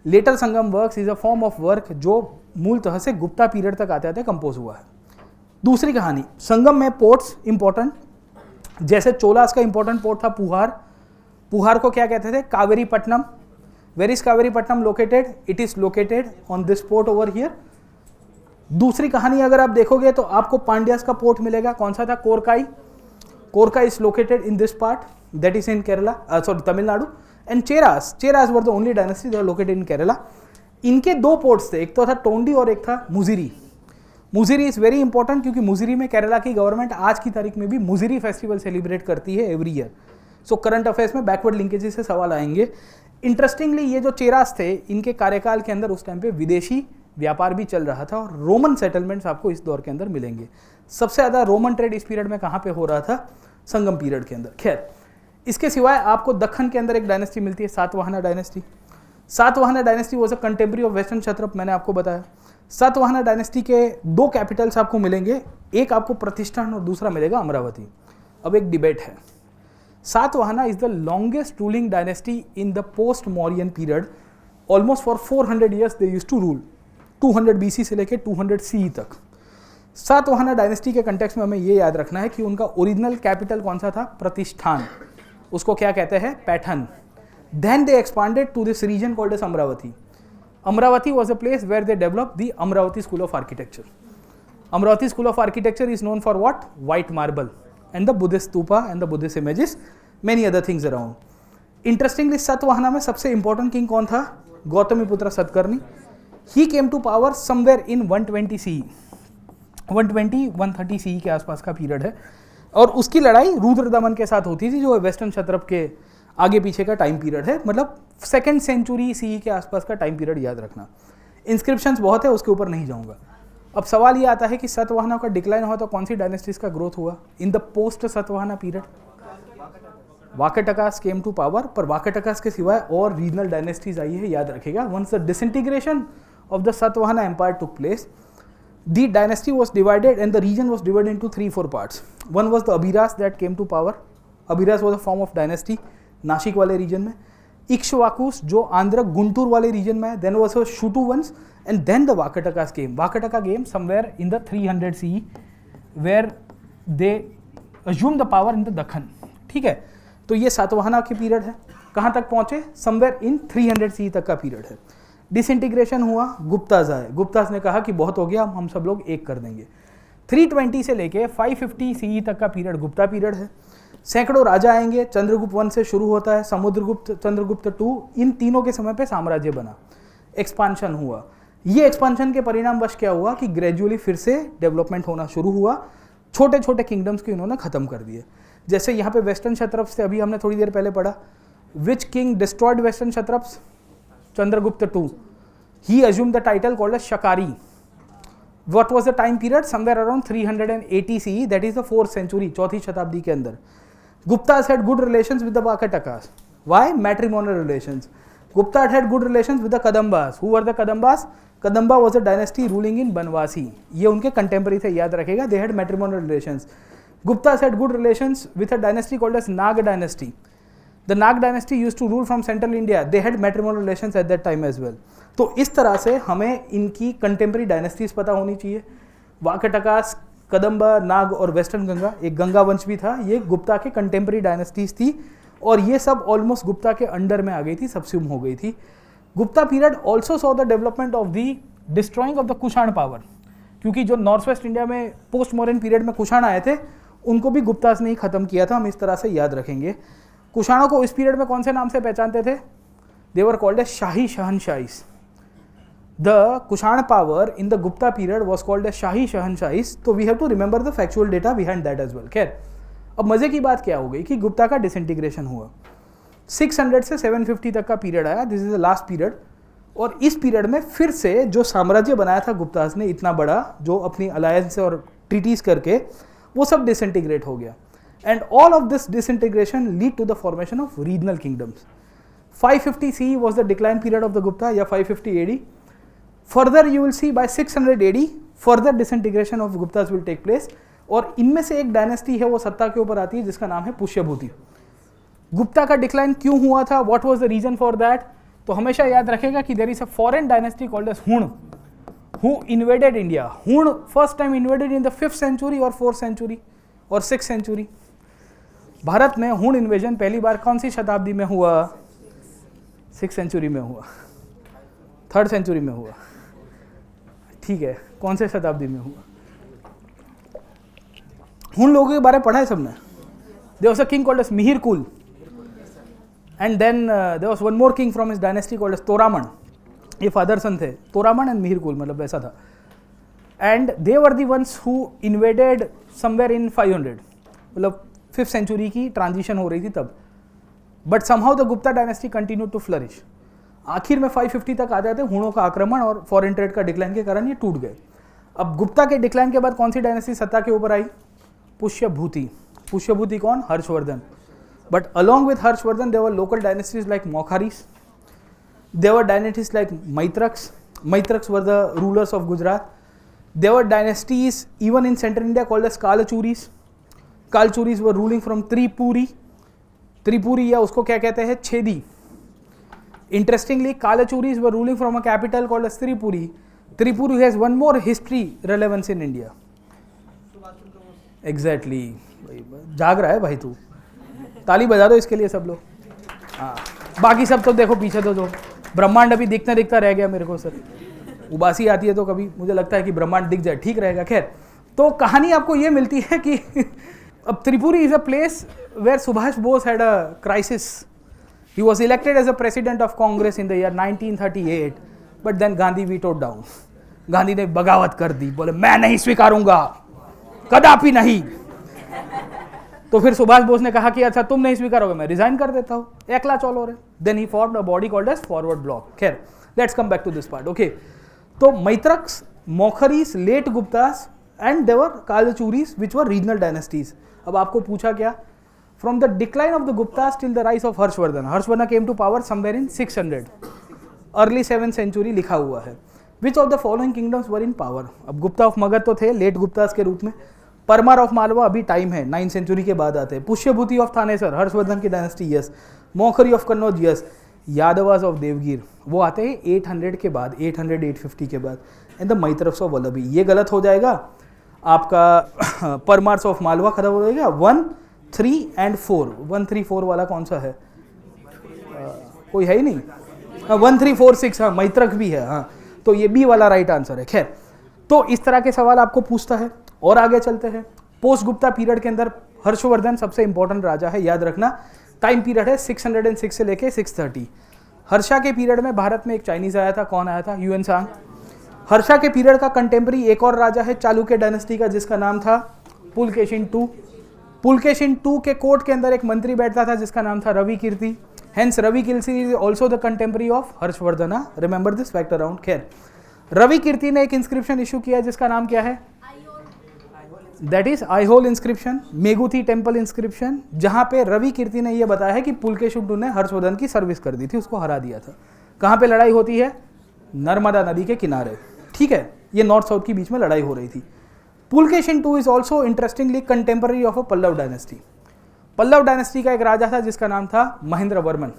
Later Sangam works is a form of work जो मूलतः से गुप्ता पीरियड तक आते आते कंपोज हुआ है। दूसरी कहानी, संगम में पोर्ट्स इंपॉर्टेंट, जैसे चोलास का इंपॉर्टेंट पोर्ट था पुहार। पुहार को क्या कहते थे? Kaveripattinam. Where is Kaveripattinam located? It is located on this port over here. दूसरी कहानी अगर आप देखोगे तो आपको पांड्यास का पोर्ट मिलेगा, कौन सा था? Korkai. Korkai is located in this part, that is in Kerala, sorry Tamil Nadu. And Cheras were the only dynasty they are located in Kerala. इनके 2 पोर्ट्स थे, एक तो था टोंडी और एक था मुजिरी। मुजिरी इज वेरी इंपॉर्टेंट क्योंकि मुजिरी में केरला की गवर्नमेंट आज की तारीख में भी मुजिरी फेस्टिवल सेलिब्रेट करती है every year. So current affairs में बैकवर्ड लिंकेजेस से सवाल आएंगे। इंटरेस्टिंगली ये जो चेरास थे, इनके कार्यकाल के अंदर उस टाइम पे विदेशी व्यापार भी चल रहा था और रोमन सेटलमेंट्स आपको इस दौर के अंदर मिलेंगे। सबसे ज़्यादा रोमन ट्रेड इस पीरियड में कहाँ पे हो रहा था? संगम पीरियड के अंदर। खैर, इसके सिवाय आपको दक्खन के अंदर एक डायनेस्टी मिलती है, Satavahana dynasty. Satavahana dynasty was a contemporary of western Kshatrapa, मैंने आपको बताया। सातवाहना डायनेस्टी के 2 कैपिटल्स आपको मिलेंगे, एक आपको प्रतिष्ठान और दूसरा मिलेगा अमरावती। अब एक डिबेट है, Satavahana is the longest ruling dynasty in the post Mauryan period. Almost for 400 years they used to rule, 200 BC से लेकर 200 सी तक। सातवाहना डायनेस्टी के कंटेक्स्ट में हमें ये याद रखना है कि उनका ओरिजिनल कैपिटल कौन सा था? प्रतिष्ठान। उसको क्या कहते हैं? Paithan. Then they expanded to this region called as Amravati. Amravati was a place where they developed the Amravati School of Architecture. Amravati School of Architecture is known for what? White marble and the Buddhist stupa and the Buddhist images, many other things around. Interestingly, Satvahana में सबसे important king कौन था? Gautamiputra Satakarni. He came to power somewhere in 120 CE. 120-130 CE के आसपास का period है और उसकी लड़ाई रुद्रदमन के साथ होती थी जो वेस्टर्न क्षत्रप के आगे पीछे का टाइम पीरियड है, मतलब 2nd सेंचुरी सीई के आसपास का टाइम पीरियड याद रखना। इंस्क्रिप्शंस बहुत है, उसके ऊपर नहीं जाऊंगा। अब सवाल ये आता है कि सातवाहना का डिक्लाइन हुआ तो कौन सी डायनेस्टीज का ग्रोथ हुआ in the post Satavahana period? Vakatakas came to power, पर वाकाटकास के सिवाय और रीजनल डायनेस्टीज आई है, याद रखेगा। Once the disintegration of the Satavahana empire took place, the dynasty was divided and the region was divided into 3-4 parts. One was the Abhiras that came to power. Abhiras was a form of dynasty, Nashik वाले reason में। इक्ष्वाकुस जो आंध्र गुंटूर वाले reason में है, then was a Shutuwans and then the Vakatakas came. Vakataka came somewhere in the 300 CE where they assumed the power in the Dakhan. ठीक है, तो ये सातवाहना के पीरियड है। कहाँ तक पहुँचे? समवेयर इन 300 CE तक का पीरियड है। डिसइंटीग्रेशन हुआ, गुप्ताज आए। गुप्ताज ने कहा कि बहुत हो गया, हम सब लोग एक कर देंगे। 320 से लेके 550 CE तक का पीरियड गुप्ता पीरियड है। सैकड़ों राजा आएंगे, चंद्रगुप्त 1 से शुरू होता है, समुद्रगुप्त, चंद्रगुप्त 2, इन तीनों के समय पे साम्राज्य बना, एक्सपांशन हुआ। ये एक्सपांशन के परिणाम वश क्या हुआ कि ग्रेजुअली फिर से डेवलपमेंट होना शुरू हुआ। छोटे छोटे किंगडम्स को इन्होंने खत्म कर दिए। जैसे यहाँ पे वेस्टर्न क्षत्रप्स थे, अभी हमने थोड़ी देर पहले पढ़ा, which king destroyed western Kshatrapas? Chandragupta II. He assumed the title called as Shakari. What was the time period? Somewhere around 380 CE, that is the 4th century, 4th शताब्दी के अंदर। Guptas had good relations with the Vakatakas. Why? Matrimonial relations. Gupta had good relations with the Kadambas. Who were the Kadambas? Kadamba was a dynasty ruling in Banvasi. ये उनके contemporary थे, याद रखेगा। They had matrimonial relations. Guptas had good relations with a dynasty called as Nag dynasty. The Nag dynasty used to rule from central India. They had matrimonial relations at that time as well. तो इस तरह से हमें इनकी contemporary dynasties पता होनी चाहिए। वाकाटकास कदम्बा, नाग और वेस्टर्न गंगा, एक गंगा वंश भी था, ये गुप्ता के कंटेम्प्रेरी डायनेस्टीज थी और ये सब ऑलमोस्ट गुप्ता के अंडर में आ गई थी, सबस्यूम हो गई थी। Gupta period also saw the development of the destroying of the Kushan power, क्योंकि जो नॉर्थ वेस्ट इंडिया में पोस्ट मॉडर्न पीरियड में कुषाण आए थे उनको भी गुप्तास ने ही खत्म किया था, हम इस तरह से याद रखेंगे। कुषाणों को इस पीरियड में कौन से नाम से पहचानते थे? They were called as Shahi Shahanshahis. The Kushan power in the Gupta period was called as Shahi Shahanshahis, तो we have to remember the factual data behind that as well। खैर, अब मजे की बात क्या हो गई कि गुप्ता का डिसइंटीग्रेशन हुआ, 600 से 750 तक का पीरियड आया, this is the last period. और इस पीरियड में फिर से जो साम्राज्य बनाया था गुप्तास ने इतना बड़ा, जो अपनी अलायंस और ट्रीटीज करके, वो सब डिसइंटीग्रेट हो गया। And all of this disintegration lead to the formation of regional kingdoms. 550 CE was the decline period of the Gupta या 550 AD। Further you will see by 600 AD further disintegration of Guptas will take place। और इनमें से एक dynasty है वो सत्ता के ऊपर आती है जिसका नाम है पुष्यभूति। गुप्ता का डिक्लाइन क्यों हुआ था, what was the reason for that? तो हमेशा याद रखेगा कि there is a foreign dynasty called as Huna, who invaded India. Huna first time invaded in the 5th century और 4th century और 6th century। भारत में हुण इन्वेजन पहली बार कौन सी शताब्दी में हुआ? 6th century में हुआ, 3rd century में हुआ, ठीक है, कौन से शताब्दी में हुआ? हुण लोगों के बारे में पढ़ा है सबने। There was a king called as Mihirakula, and then there was one more king from his dynasty called as Toramana. ये फादर सन थे, तोरामन एंड मिहिर कुल, मतलब वैसा था। And they were the ones who invaded somewhere in 500, मतलब 5th century की transition हो रही थी तब। But somehow the Gupta dynasty continued to flourish. आखिर में 550 तक आ जाते हुणों का आक्रमण और फॉरेन ट्रेड का डिक्लाइन के कारण ये टूट गए। अब गुप्ता के डिक्लाइन के बाद कौन सी डायनेस्टी सत्ता के ऊपर आई? पुष्यभूति। पुष्यभूति कौन? Harshavardhana. But along with Harshavardhana there were local dynasties like Maukharis, there were dynasties like Maitrakas. Maitrakas were the rulers of Gujarat. There were dynasties even in central India called as Kalachuris. Kalachuris were ruling from Tripuri. Tripuri या उसको क्या कहते हैं? Chhedi. Interestingly, Kalachuris were ruling from a capital called as Tripuri. Tripuri has one more history relevance in India. Exactly. जाग रहा है भाई तू, ताली बजा दो इसके लिए सब लोग। हाँ, बाकी सब तो देखो पीछे तो ब्रह्मांड अभी दिखता दिखता रह गया मेरे को सर। उबासी आती है तो कभी मुझे लगता है कि ब्रह्मांड दिख जाए, ठीक रहेगा। खैर, तो कहानी आपको ये मिलती है कि अब Tripuri is a place where Subhash Bose had a crisis. He was elected as a president of Congress in the year 1938, but then Gandhi vetoed down. Gandhi ने बगावत कर दी, बोले मैं नहीं स्वीकारूंगा, कदापि नहीं। तो फिर सुभाष बोस ने कहा कि अच्छा तुम नहीं स्वीकारोगे, मैं रिजाइन कर देता हूँ, Ekla Chalo Re. Then he formed a body called as forward bloc. खैर, let's come back to this part. Okay, तो Maitrakas, Maukharis, late Guptas and there Kalachuris which were regional dynasties. अब आपको पूछा क्या? From the decline of the Guptas till the rise of Harshvardhan. Harshvardhan came to power somewhere in 600, early 7th century लिखा हुआ है। Which of the following kingdoms were in power? अब Gupta of Magadh तो थे लेट गुप्तास के रूप में, परमार ऑफ मालवा अभी टाइम है, 9th century के बाद आते हैं, पुष्यभूति ऑफ थानेसर, हर्षवर्धन की dynasty yes, Maukhari of Kannauj yes, Yadavas of Devagiri वो आते हैं 800 के बाद, 800-850 के बाद, and the Maitrakas of Vallabhi. ये गलत हो जाएगा आपका, परमार्स ऑफ मालवा खत्म हो जाएगा। 1, 3 and 4, 1, 3, 4 वाला कौन सा है? कोई है ही नहीं। 1, 3, 4, 6, हाँ मैत्रक भी है, हाँ, तो ये बी वाला राइट आंसर है। खैर, तो इस तरह के सवाल आपको पूछता है। और आगे चलते हैं। पोस्ट गुप्ता पीरियड के अंदर हर्षवर्धन सबसे इंपॉर्टेंट राजा है, याद रखना। टाइम पीरियड है 606 से लेके 630। हर्षा के पीरियड में भारत में एक चाइनीज आया था, कौन आया था? ह्यूएन सांग। हर्षा के पीरियड का कंटेम्प्रेरी एक और राजा है चालुक्य डायनेस्टी का, जिसका नाम था पुलकेशिन II। पुलकेशिन II के कोर्ट के अंदर एक मंत्री बैठता था जिसका नाम था Ravi Kirti. Hence Ravi Kirti is also the contemporary of Harshavardhana. Remember this fact around. खैर, रवि कीर्ति ने एक इंस्क्रिप्शन इशू किया जिसका नाम क्या है? That is Aihole inscription, Meguti temple inscription, जहां पे रवि कीर्ति ने यह बताया है कि पुलकेशिन II ने हर्षवर्धन की सर्विस कर दी थी, उसको हरा दिया था। कहां पे लड़ाई होती है? नर्मदा नदी के किनारे, ठीक है। ये नॉर्थ साउथ के बीच में लड़ाई हो रही थी। Pulakeshin II is also interestingly contemporary of a Pallava dynasty. Pallava dynasty का एक राजा था जिसका नाम था Mahendra Varman,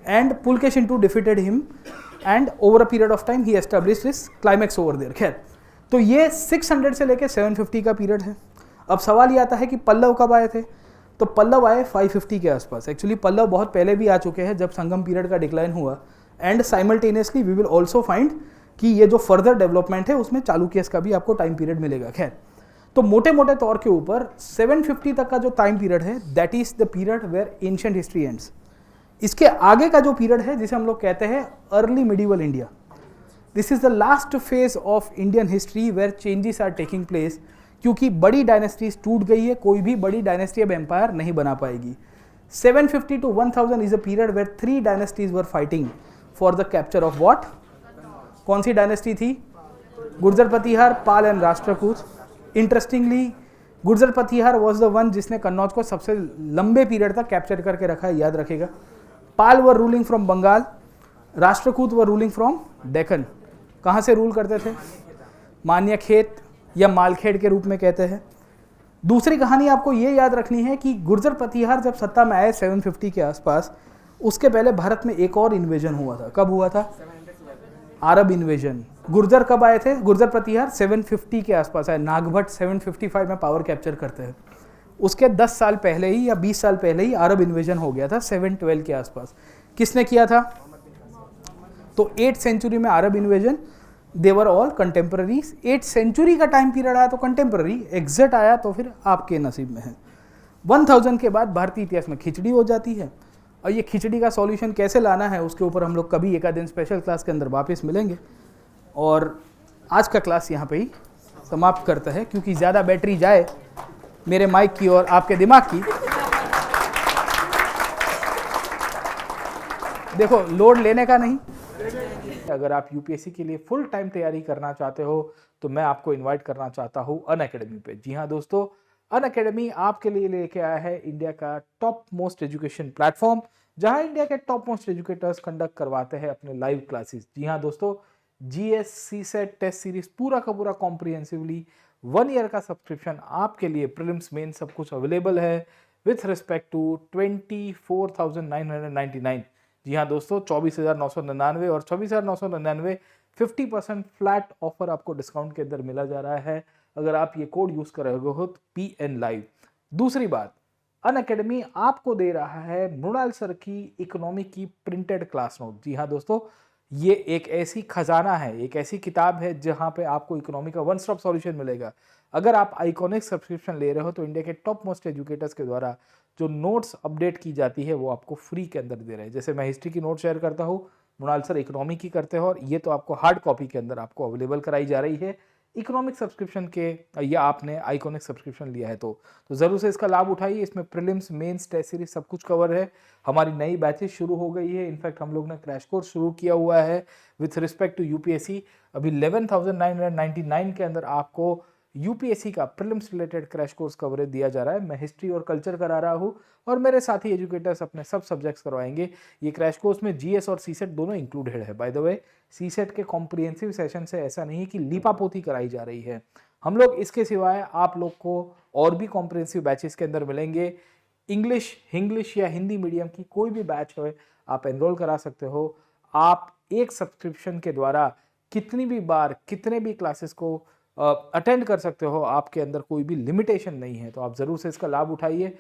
and Pulakeshin II defeated him, and over a period of time he established his climax over there. खैर, तो ये 600 से लेके 750 का पीरियड है। अब सवाल ये आता है कि पल्लव कब आए थे, तो पल्लव आए 550 के आसपास। एक्चुअली पल्लव बहुत पहले भी आ चुके हैं जब संगम पीरियड का डिक्लाइन हुआ, and simultaneously we will also find कि ये जो फर्दर डेवलपमेंट है उसमें चालुक्यस का भी आपको टाइम पीरियड मिलेगा। खैर, तो मोटे मोटे तौर के ऊपर 750 तक का जो टाइम पीरियड है that is the period where ancient history ends. इसके आगे का जो पीरियड है जिसे हम लोग कहते हैं early medieval India, this is the last phase of Indian history where changes are taking place, क्योंकि बड़ी डायनेस्टीज टूट गई है, कोई भी बड़ी डायनेस्टी अब एम्पायर नहीं बना पाएगी। 750 to 1000 is a period where 3 dynasties were fighting for the capture of what. कौन सी डायनेस्टी थी? Gurjara Pratihara, Pala and Rashtrakuta. Interestingly Gurjara Pratihara was the one जिसने कन्नौज को सबसे लंबे पीरियड तक कैप्चर करके रखा है, याद रखेगा। Pala were ruling from Bengal, Rashtrakuta were ruling from Deccan. कहाँ से रूल करते थे? मान्यखेत या मालखेड़ के रूप में कहते हैं। दूसरी कहानी आपको ये याद रखनी है कि गुर्जर प्रतिहार जब सत्ता में आए 750 के आसपास, उसके पहले भारत में एक और इन्वेजन हुआ था। कब हुआ था? अरब इन्वेजन। गुर्जर कब आए थे? गुर्जर प्रतिहार 750 के आसपास आए। नागभट्ट 755 में पावर कैप्चर करते हैं। उसके 10 साल पहले ही या 20 साल पहले ही अरब इन्वेजन हो गया था 712 के आसपास। किसने किया था? तो 8th सेंचुरी में Arab invasion, they were all contemporaries. 8th century का टाइम पीरियड आया तो कंटेम्पररी, एग्जिट आया तो फिर आपके नसीब में है। 1000 के बाद भारतीय इतिहास में खिचड़ी हो जाती है, और ये खिचड़ी का सॉल्यूशन कैसे लाना है उसके ऊपर हम लोग कभी एक दिन स्पेशल क्लास के अंदर वापस मिलेंगे। और आज का क्लास यहाँ पे ही समाप्त करता है, क्योंकि ज़्यादा बैटरी जाए मेरे माइक की और आपके दिमाग की। देखो, लोड लेने का नहीं। अगर आप यूपीएससी के लिए फुल टाइम तैयारी करना चाहते हो तो मैं आपको इनवाइट करना चाहता हूँ अनअकैडमी पे। जी हाँ दोस्तों, अनअकैडमी आपके लिए लेके आया है इंडिया का टॉप मोस्ट एजुकेशन प्लेटफॉर्म, जहां इंडिया के टॉप मोस्ट एजुकेटर्स कंडक्ट करवाते हैं अपने लाइव क्लासेस। जी हाँ दोस्तों, जीएस सीसेट टेस्ट सीरीज पूरा का पूरा कॉम्प्रिहेंसिवली 1 ईयर का सब्सक्रिप्शन आपके लिए, प्रीलिम्स मेन सब कुछ अवेलेबल है विथ रिस्पेक्ट टू 24,999। जी हाँ दोस्तों, 24,999 और 24,999 50% फ्लैट ऑफर आपको डिस्काउंट के अंदर मिला जा रहा है अगर आप ये कोड यूज कर रहे हो तो PN लाइव। दूसरी बात, अनअकैडमी आपको दे रहा है मृणाल सर की इकोनॉमी की प्रिंटेड क्लास नोट। जी हाँ दोस्तों, ये एक ऐसी खजाना है, एक ऐसी किताब है जहां पे आपको इकोनॉमी का वन स्टॉप सॉल्यूशन मिलेगा। अगर आप आइकॉनिक सब्सक्रिप्शन ले रहे हो तो इंडिया के टॉप मोस्ट एजुकेटर्स के द्वारा जो नोट्स अपडेट की जाती है वो आपको फ्री के अंदर दे रहे हैं। जैसे मैं हिस्ट्री की नोट शेयर करता हूँ, मृणाल सर इकोनॉमी की करते हो, और ये तो आपको हार्ड कॉपी के अंदर आपको अवेलेबल कराई जा रही है इकोनॉमिक सब्सक्रिप्शन के, या आपने आइकॉनिक सब्सक्रिप्शन लिया है तो जरूर से इसका लाभ उठाइए। इसमें प्रीलिम्स, मेंस, टेस्ट सीरीज सब कुछ कवर है। हमारी नई बैचेस शुरू हो गई है, इनफैक्ट हम लोग ने क्रैश कोर्स शुरू किया हुआ है विथ रिस्पेक्ट टू यूपीएससी। अभी 11,999 के अंदर आपको यूपीएससी का prelims related crash course coverage दिया जा रहा है। मैं हिस्ट्री और कल्चर करा रहा हूँ और मेरे साथी एजुकेटर्स अपने सब सब्जेक्ट्स करवाएंगे। ये क्रैश कोर्स में जीएस और सीसेट दोनों इंक्लूडेड है। बाय द वे, सीसेट के कॉम्प्रिहेंसिव सेशन से ऐसा नहीं कि लीपापोती कराई जा रही है। हम लोग इसके सिवाय आप लोग को और भी कॉम्प्रिहेंसिव बैचेस के अंदर मिलेंगे। इंग्लिश या हिंदी मीडियम की कोई भी बैच है आप एनरोल करा सकते हो। आप एक सब्सक्रिप्शन के द्वारा कितनी भी बार कितने भी क्लासेस को अटेंड कर सकते हो, आपके अंदर कोई भी लिमिटेशन नहीं है। तो आप ज़रूर से इसका लाभ उठाइए